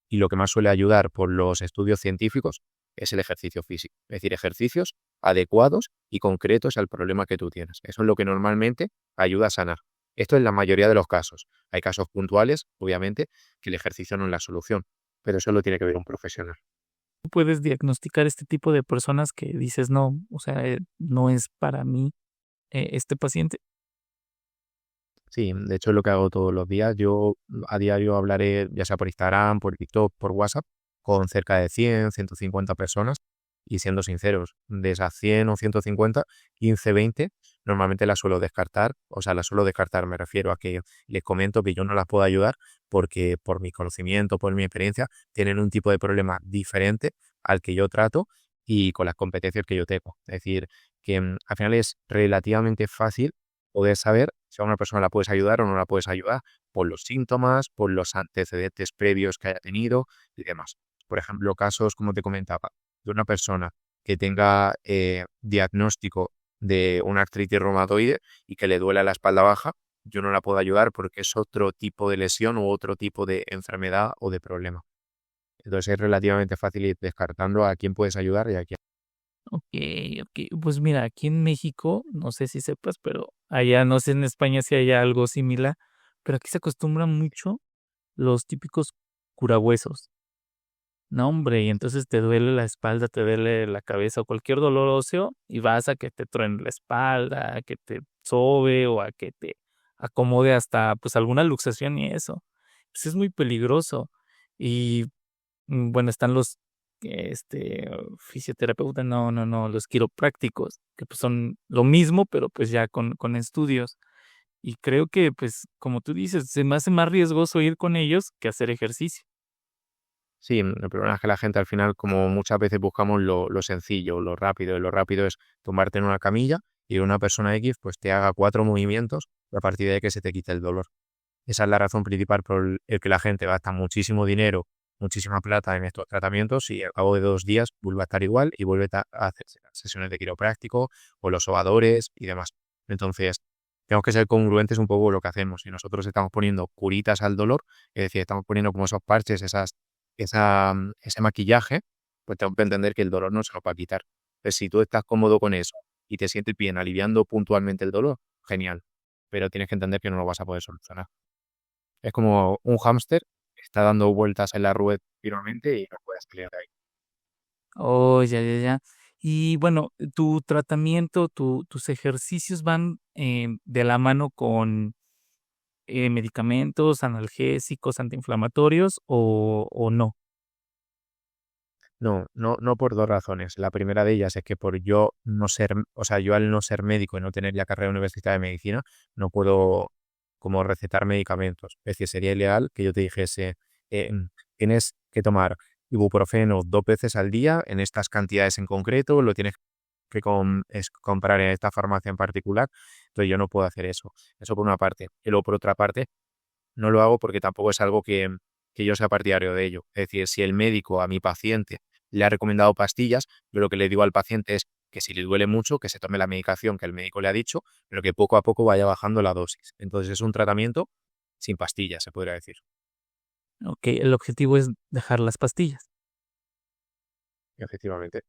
Y lo que más suele ayudar por los estudios científicos es el ejercicio físico. Es decir, ejercicios adecuados y concretos al problema que tú tienes. Eso es lo que normalmente ayuda a sanar. Esto en la mayoría de los casos. Hay casos puntuales, obviamente, que el ejercicio no es la solución, pero eso lo tiene que ver un profesional. ¿Tú puedes diagnosticar este tipo de personas que dices, no, o sea, no es para mí este paciente? Sí, de hecho es lo que hago todos los días. Yo a diario hablaré, ya sea por Instagram, por TikTok, por WhatsApp, con cerca de 100, 150 personas. Y siendo sinceros, de esas 100 o 150, 15, 20, normalmente las suelo descartar. O sea, las suelo descartar, me refiero a que les comento que yo no las puedo ayudar porque por mi conocimiento, por mi experiencia, tienen un tipo de problema diferente al que yo trato y con las competencias que yo tengo. Es decir, que al final es relativamente fácil poder saber si a una persona la puedes ayudar o no la puedes ayudar por los síntomas, por los antecedentes previos que haya tenido y demás. Por ejemplo, casos, como te comentaba, de una persona que tenga diagnóstico de una artritis reumatoide y que le duela la espalda baja, yo no la puedo ayudar porque es otro tipo de lesión u otro tipo de enfermedad o de problema. Entonces es relativamente fácil ir descartando a quién puedes ayudar y a quién. Ok, ok. Pues mira, aquí en México, no sé si sepas, pero allá, no sé en España si hay algo similar, pero aquí se acostumbran mucho los típicos curahuesos. No, hombre, y entonces te duele la espalda, te duele la cabeza o cualquier dolor óseo y vas a que te truene la espalda, a que te sobe o a que te acomode hasta pues alguna luxación y eso. Pues es muy peligroso. Y bueno, están los fisioterapeutas, no, los quiroprácticos, que pues son lo mismo, pero pues ya con estudios. Y creo que pues como tú dices, se me hace más riesgoso ir con ellos que hacer ejercicio. Sí, el problema es que la gente al final, como muchas veces buscamos lo sencillo, lo rápido, y lo rápido es tumbarte en una camilla y una persona X pues te haga 4 movimientos y a partir de ahí que se te quite el dolor. Esa es la razón principal por el que la gente gasta muchísimo dinero, muchísima plata en estos tratamientos y al cabo de 2 días vuelve a estar igual y vuelve a hacer sesiones de quiropráctico o los sobadores y demás. Entonces, tenemos que ser congruentes un poco con lo que hacemos. Si nosotros estamos poniendo curitas al dolor, es decir, estamos poniendo como esos parches, ese maquillaje, pues tengo que entender que el dolor no se lo va a quitar. Entonces, si tú estás cómodo con eso y te sientes bien aliviando puntualmente el dolor, genial. Pero tienes que entender que no lo vas a poder solucionar. Es como un hámster que está dando vueltas en la rueda continuamente y no puedes salir de ahí. Oh, ya. Y bueno, tu tratamiento, tus ejercicios van de la mano con medicamentos, analgésicos, antiinflamatorios o no. No por 2 razones. La primera de ellas es que por yo no ser, o sea, yo al no ser médico y no tener la carrera universitaria de medicina, no puedo como recetar medicamentos. Es decir, sería ilegal que yo te dijese, tienes que tomar ibuprofeno 2 veces al día en estas cantidades en concreto, lo tienes que comprar en esta farmacia en particular. Entonces yo no puedo hacer eso. Eso por una parte. Y luego por otra parte, no lo hago porque tampoco es algo que yo sea partidario de ello. Es decir, si el médico a mi paciente le ha recomendado pastillas, yo lo que le digo al paciente es que si le duele mucho, que se tome la medicación que el médico le ha dicho, pero que poco a poco vaya bajando la dosis. Entonces es un tratamiento sin pastillas, se podría decir. Ok, el objetivo es dejar las pastillas. Efectivamente.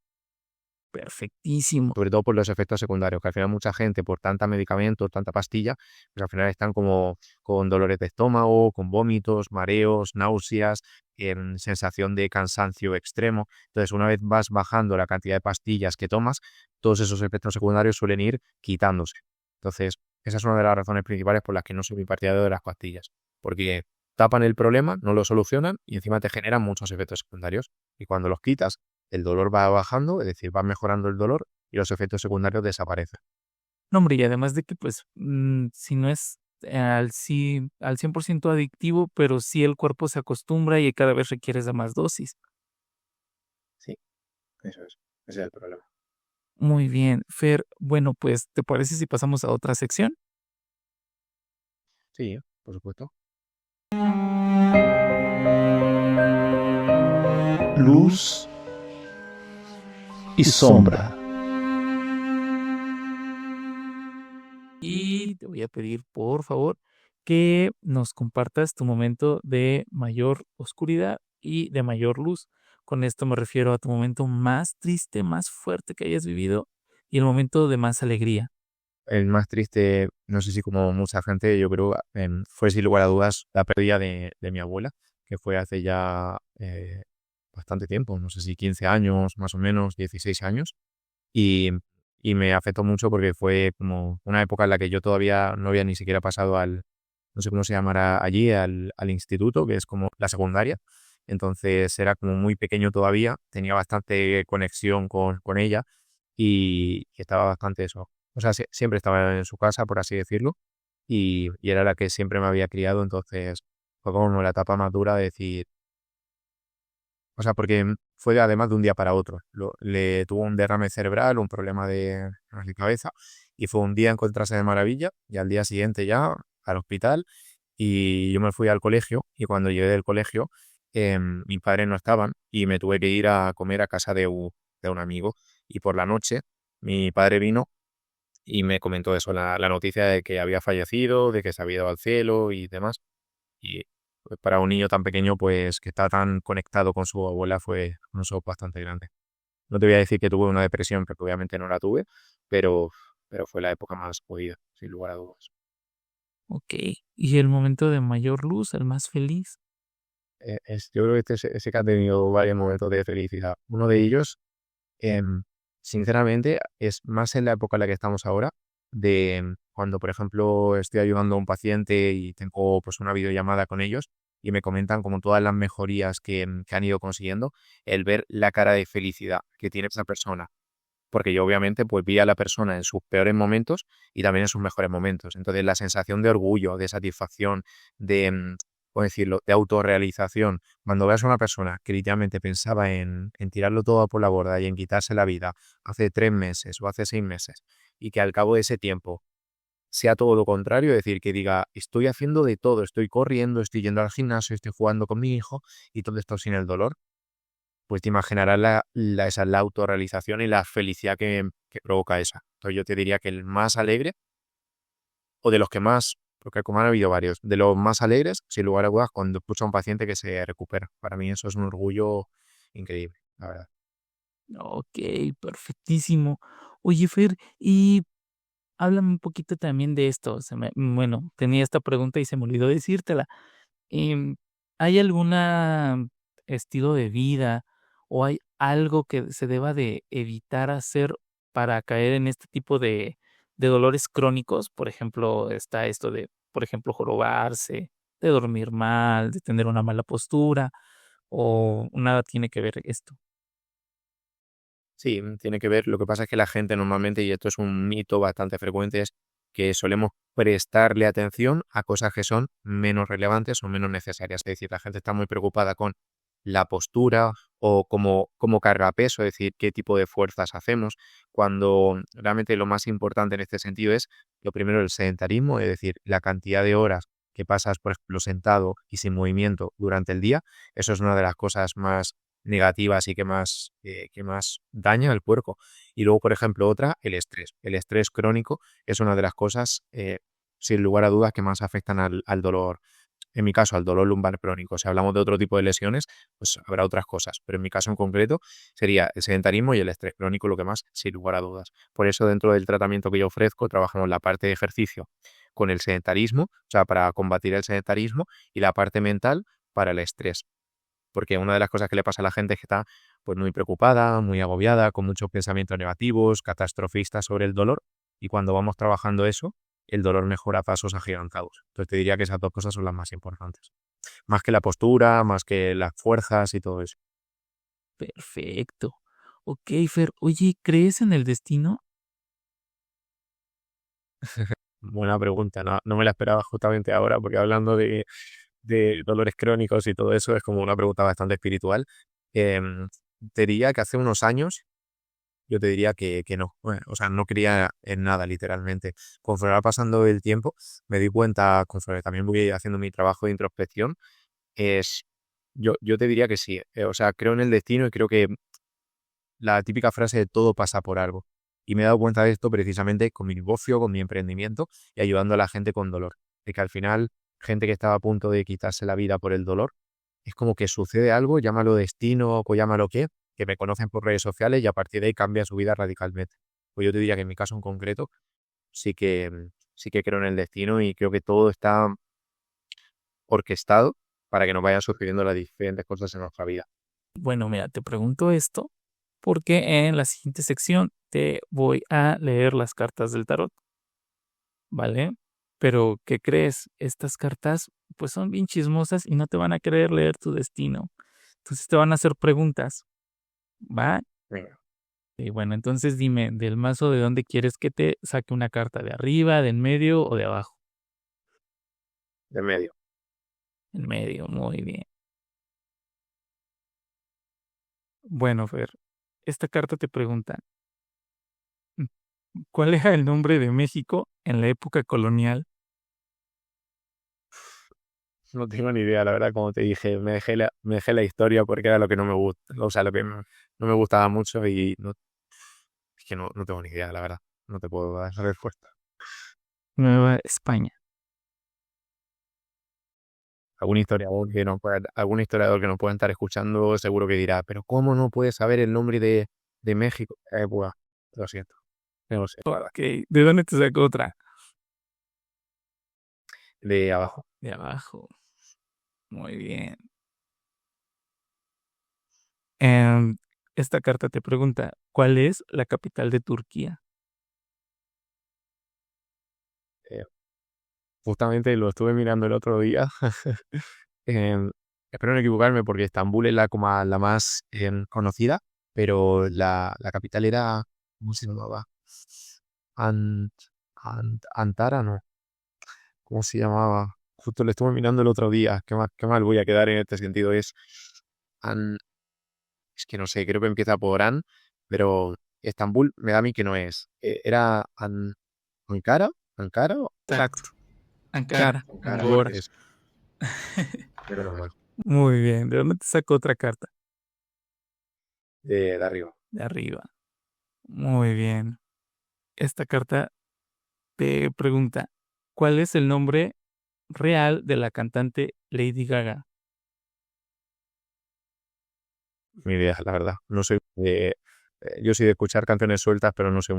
Perfectísimo. Sobre todo por los efectos secundarios, que al final mucha gente por tanta medicamento, tanta pastilla, pues al final están como con dolores de estómago, con vómitos, mareos, náuseas, sensación de cansancio extremo. Entonces, una vez vas bajando la cantidad de pastillas que tomas, todos esos efectos secundarios suelen ir quitándose. Entonces, esa es una de las razones principales por las que no soy muy partidario de las pastillas, porque tapan el problema, no lo solucionan y encima te generan muchos efectos secundarios. Y cuando los quitas, el dolor va bajando, es decir, va mejorando el dolor y los efectos secundarios desaparecen. No, hombre, y además de que, pues, si no es al 100% adictivo, pero sí el cuerpo se acostumbra y cada vez requieres de más dosis. Sí, eso es. Ese es el problema. Muy bien, Fer. Bueno, pues, ¿te parece si pasamos a otra sección? Sí, por supuesto. Luz y sombra. Y te voy a pedir, por favor, que nos compartas tu momento de mayor oscuridad y de mayor luz. Con esto me refiero a tu momento más triste, más fuerte que hayas vivido y el momento de más alegría. El más triste, no sé si como mucha gente, yo creo, fue sin lugar a dudas la pérdida de mi abuela, que fue hace ya bastante tiempo, no sé si 15 años, más o menos, 16 años. Y, y me afectó mucho porque fue como una época en la que yo todavía no había ni siquiera pasado no sé cómo se llamará allí, al instituto, que es como la secundaria. Entonces era como muy pequeño todavía, tenía bastante conexión con ella y estaba bastante eso. O sea, siempre estaba en su casa, por así decirlo, y era la que siempre me había criado, entonces fue como la etapa más dura de decir, o sea, porque fue además de un día para otro. Le tuvo un derrame cerebral, un problema de cabeza, y fue un día encontrarse de maravilla, y al día siguiente ya al hospital, y yo me fui al colegio, y cuando llegué del colegio, mis padres no estaban, y me tuve que ir a comer a casa de un amigo, y por la noche mi padre vino y me comentó eso, la noticia de que había fallecido, de que se había ido al cielo y demás. Y pues, para un niño tan pequeño, pues que está tan conectado con su abuela, fue un shock bastante grande. No te voy a decir que tuve una depresión, porque obviamente no la tuve, pero fue la época más jodida, sin lugar a dudas. Ok. ¿Y el momento de mayor luz, el más feliz? Yo creo que ese que ha tenido varios momentos de felicidad. Uno de ellos, sinceramente, es más en la época en la que estamos ahora, de cuando, por ejemplo, estoy ayudando a un paciente y tengo pues una videollamada con ellos y me comentan como todas las mejorías que han ido consiguiendo, el ver la cara de felicidad que tiene esa persona. Porque yo obviamente pues vi a la persona en sus peores momentos y también en sus mejores momentos. Entonces la sensación de orgullo, de satisfacción, ¿cómo decirlo?, de autorrealización. Cuando veas a una persona que literalmente pensaba en tirarlo todo por la borda y en quitarse la vida hace 3 meses o hace 6 meses y que al cabo de ese tiempo sea todo lo contrario, es decir, que diga, estoy haciendo de todo, estoy corriendo, estoy yendo al gimnasio, estoy jugando con mi hijo y todo esto sin el dolor, pues te imaginarás la autorrealización y la felicidad que provoca esa. Entonces yo te diría que el más alegre, o de los que más, porque como han habido varios, de los más alegres, sin lugar a dudas, cuando escucho a un paciente que se recupera. Para mí eso es un orgullo increíble, la verdad. Ok, perfectísimo. Oye, Fer, y háblame un poquito también de esto. Bueno, tenía esta pregunta y se me olvidó decírtela. ¿Hay alguna estilo de vida o hay algo que se deba de evitar hacer para caer en este tipo de dolores crónicos? Por ejemplo, está esto de, por ejemplo, jorobarse, de dormir mal, de tener una mala postura, o nada tiene que ver esto. Sí, tiene que ver. Lo que pasa es que la gente normalmente, y esto es un mito bastante frecuente, es que solemos prestarle atención a cosas que son menos relevantes o menos necesarias. Es decir, la gente está muy preocupada con la postura o cómo carga peso, es decir, qué tipo de fuerzas hacemos, cuando realmente lo más importante en este sentido es, lo primero, el sedentarismo, es decir, la cantidad de horas que pasas, por ejemplo, sentado y sin movimiento durante el día. Eso es una de las cosas más negativas y que más daña al cuerpo. Y luego, por ejemplo, otra, el estrés. El estrés crónico es una de las cosas, sin lugar a dudas, que más afectan al dolor. En mi caso, al dolor lumbar crónico. Si hablamos de otro tipo de lesiones, pues habrá otras cosas. Pero en mi caso en concreto sería el sedentarismo y el estrés crónico lo que más, sin lugar a dudas. Por eso dentro del tratamiento que yo ofrezco trabajamos la parte de ejercicio con el sedentarismo, o sea, para combatir el sedentarismo, y la parte mental para el estrés. Porque una de las cosas que le pasa a la gente es que está pues muy preocupada, muy agobiada, con muchos pensamientos negativos, catastrofistas sobre el dolor. Y cuando vamos trabajando eso, el dolor mejora a pasos agigantados. Entonces te diría que esas dos cosas son las más importantes. Más que la postura, más que las fuerzas y todo eso. Perfecto. Ok, Fer. Oye, ¿crees en el destino? Buena pregunta, no me la esperaba justamente ahora, porque hablando de dolores crónicos y todo eso es como una pregunta bastante espiritual. Te diría que hace unos años yo te diría que no. Bueno, o sea, no creía en nada, literalmente. Conforme va pasando el tiempo, me di cuenta, conforme también voy haciendo mi trabajo de introspección, es, yo te diría que sí. O sea, creo en el destino y creo que la típica frase de todo pasa por algo. Y me he dado cuenta de esto precisamente con mi negocio, con mi emprendimiento y ayudando a la gente con dolor. De que al final, gente que estaba a punto de quitarse la vida por el dolor, es como que sucede algo, llámalo destino o llámalo qué, que me conocen por redes sociales y a partir de ahí cambia su vida radicalmente. Pues yo te diría que en mi caso en concreto sí que creo en el destino y creo que todo está orquestado para que nos vayan sucediendo las diferentes cosas en nuestra vida. Bueno, mira, te pregunto esto porque en la siguiente sección te voy a leer las cartas del tarot, ¿vale? Pero, ¿qué crees? Estas cartas pues son bien chismosas y no te van a querer leer tu destino. Entonces te van a hacer preguntas, ¿va? Venga. Y bueno, entonces dime, del mazo, ¿de dónde quieres que te saque una carta? ¿De arriba, de en medio o de abajo? De medio. En medio, muy bien. Bueno, Fer, esta carta te pregunta, ¿cuál era el nombre de México en la época colonial? No tengo ni idea, la verdad, como te dije, me dejé la historia porque era lo que no me gusta, o sea, lo que no me gustaba mucho y es que no tengo ni idea, la verdad. No te puedo dar esa respuesta. Nueva España. Algún historiador que nos pueda estar escuchando seguro que dirá, pero ¿cómo no puedes saber el nombre de México? Pues, lo siento. No lo sé, la verdad. Ok, ¿de dónde te saco otra? De abajo. De abajo. Muy bien. Esta carta te pregunta, ¿cuál es la capital de Turquía? Justamente lo estuve mirando el otro día. Espero no equivocarme porque Estambul es como la más conocida, pero la capital era, ¿cómo se llamaba? Ant, Antara, ¿no? ¿Cómo se llamaba? Justo lo estuve mirando el otro día. Qué mal voy a quedar en este sentido. An- es que no sé, creo que empieza por An, pero Estambul me da a mí que no es. Era Ankara, Ankara, Exacto. Ankara. Ankara, Angora. es- pero no, bueno, Muy bien. ¿De dónde te saco otra carta? de arriba. De arriba. Muy bien. Esta carta te pregunta, ¿cuál es el nombre real de la cantante Lady Gaga? Ni idea, la verdad. No soy yo soy de escuchar canciones sueltas, pero no soy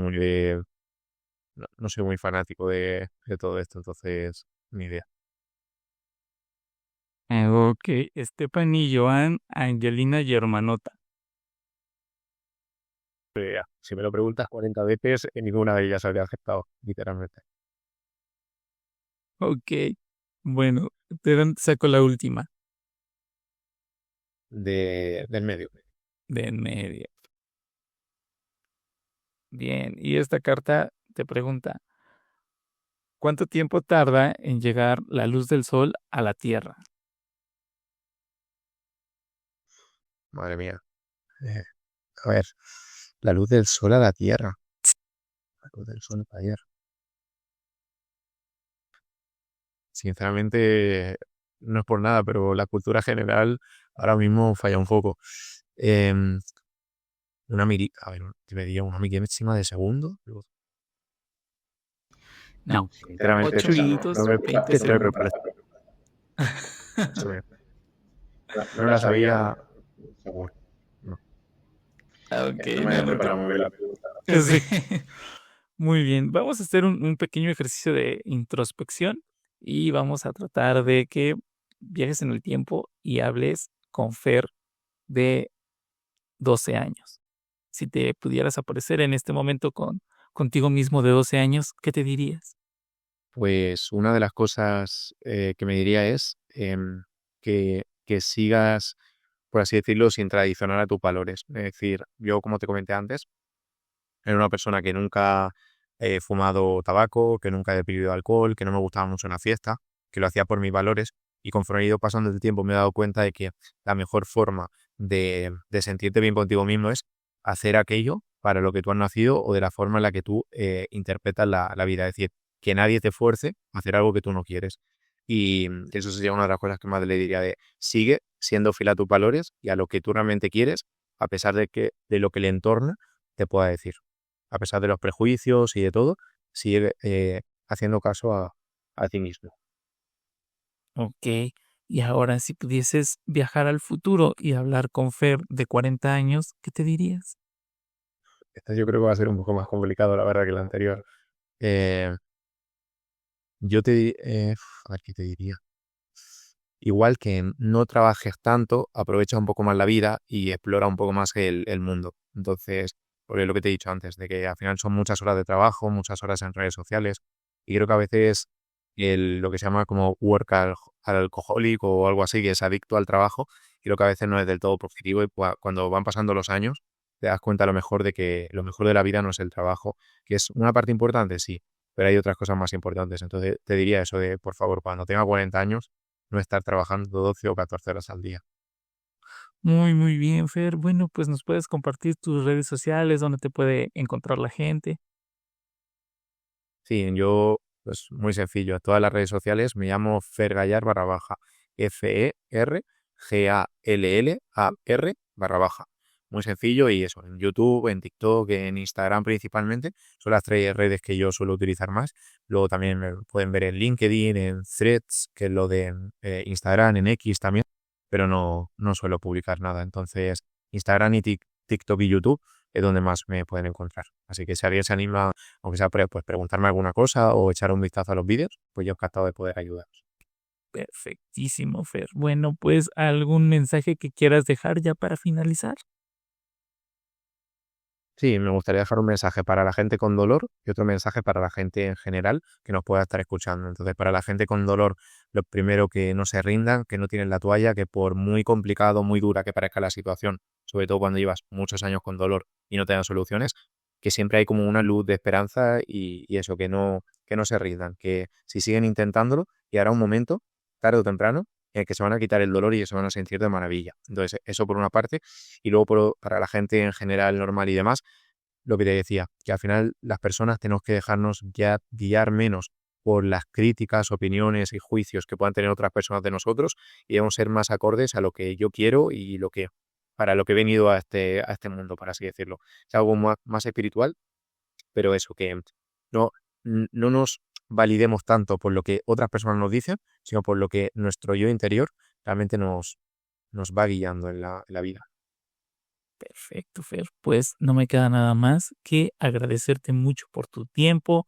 muy fanático de todo esto, entonces ni idea. Ok, Stephanie Joan Angelina Germanotta. Ni idea. Si me lo preguntas 40 veces, en ninguna de ellas habría aceptado, literalmente. Ok, bueno, ¿de dónde saco la última? Del medio. De en medio. Bien, y esta carta te pregunta, ¿Cuánto tiempo tarda en llegar la luz del sol a la Tierra? Madre mía. Eh, a ver, la luz del sol a la Tierra. La luz del sol a la Tierra. Sinceramente, no es por nada, pero la cultura general ahora mismo falla un poco. Em, a ver, te me diría una milésima de segundo. No. Sinceramente, 8 minutos, no me, 20 no me segundos. preparé. No la sabía. Seguro. No. Ok, No me había preparado muy bien la pregunta. Sí. Muy bien, vamos a hacer un pequeño ejercicio de introspección y vamos a tratar de que viajes en el tiempo y hables con Fer de 12 años. Si te pudieras aparecer en este momento contigo mismo de 12 años, ¿qué te dirías? Pues una de las cosas que me diría es que sigas, por así decirlo, sin traicionar a tus valores. Es decir, yo, como te comenté antes, era una persona que nunca he fumado tabaco, que nunca he bebido alcohol, que no me gustaba mucho una fiesta, que lo hacía por mis valores, y conforme he ido pasando el tiempo me he dado cuenta de que la mejor forma de sentirte bien contigo mismo es hacer aquello para lo que tú has nacido o de la forma en la que tú interpretas la vida. Es decir, que nadie te fuerce a hacer algo que tú no quieres. Y eso sería una de las cosas que más le diría de sigue siendo fiel a tus valores y a lo que tú realmente quieres, a pesar de lo que le entorna te pueda decir. A pesar de los prejuicios y de todo, sigue haciendo caso a ti mismo. Ok, y ahora si pudieses viajar al futuro y hablar con Fer de 40 años, ¿qué te dirías? Esta yo creo que va a ser un poco más complicado, la verdad, que la anterior. Eh, yo a ver, ¿qué te diría? Igual que no trabajes tanto, aprovecha un poco más la vida y explora un poco más el mundo. Entonces, porque lo que te he dicho antes, de que al final son muchas horas de trabajo, muchas horas en redes sociales, y creo que a veces lo que se llama como alcoholic o algo así, que es adicto al trabajo, creo que a veces no es del todo positivo y cuando van pasando los años te das cuenta a lo mejor de que lo mejor de la vida no es el trabajo, que es una parte importante, sí, pero hay otras cosas más importantes. Entonces te diría eso de, por favor, cuando tenga 40 años, no estar trabajando 12 o 14 horas al día. Muy bien, Fer. Bueno, pues nos puedes compartir tus redes sociales, donde te puede encontrar la gente. Sí, yo, pues muy sencillo, en todas las redes sociales me llamo Fergallar _, FERGALLAR _. Muy sencillo y eso, en YouTube, en TikTok, en Instagram principalmente, son las 3 redes que yo suelo utilizar más. Luego también me pueden ver en LinkedIn, en Threads, que es lo de Instagram, en X también, pero no suelo publicar nada. Entonces, Instagram y TikTok y YouTube es donde más me pueden encontrar. Así que si alguien se anima, aunque sea pues preguntarme alguna cosa o echar un vistazo a los vídeos, pues yo encantado de poder ayudaros. Perfectísimo, Fer. Bueno, pues algún mensaje que quieras dejar ya para finalizar. Sí, me gustaría dejar un mensaje para la gente con dolor y otro mensaje para la gente en general que nos pueda estar escuchando. Entonces, para la gente con dolor, lo primero, que no se rindan, que no tienen la toalla, que por muy complicado, muy dura que parezca la situación, sobre todo cuando llevas muchos años con dolor y no te dan soluciones, que siempre hay como una luz de esperanza y eso, que no se rindan, que si siguen intentándolo, llegará un momento, tarde o temprano, en el que se van a quitar el dolor y se van a sentir de maravilla. Entonces, eso por una parte. Y luego para la gente en general, normal y demás, lo que te decía, que al final las personas tenemos que dejarnos guiar menos por las críticas, opiniones y juicios que puedan tener otras personas de nosotros y debemos ser más acordes a lo que yo quiero y para lo que he venido a este mundo, por así decirlo. Es algo más espiritual, pero eso, que no nos validemos tanto por lo que otras personas nos dicen, sino por lo que nuestro yo interior realmente nos va guiando en la vida. Perfecto, Fer. Pues no me queda nada más que agradecerte mucho por tu tiempo,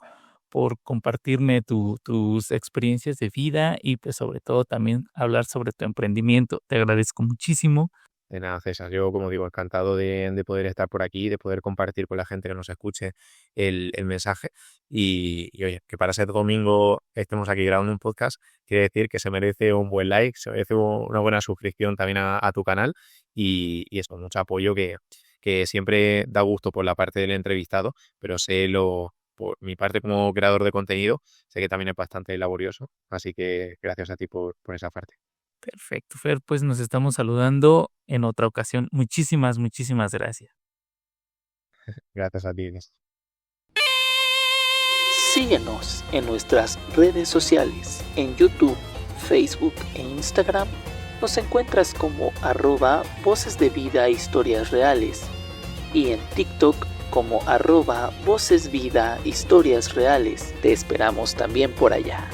por compartirme tus experiencias de vida y pues sobre todo también hablar sobre tu emprendimiento. Te agradezco muchísimo. De nada, César. Yo, como digo, encantado de poder estar por aquí, de poder compartir con la gente que nos escuche el mensaje. Y oye, que para ser domingo estemos aquí grabando un podcast, quiere decir que se merece un buen like, se merece una buena suscripción también a tu canal y eso, mucho apoyo que siempre da gusto por la parte del entrevistado, pero sé lo por mi parte como creador de contenido, sé que también es bastante laborioso, así que gracias a ti por esa parte. Perfecto, Fer, pues nos estamos saludando en otra ocasión. Muchísimas gracias. Gracias a ti, Inés. Síguenos en nuestras redes sociales, en YouTube, Facebook e Instagram. Nos encuentras como @Voces de Vida Historias Reales y en TikTok como @Voces Vida Historias Reales. Te esperamos también por allá.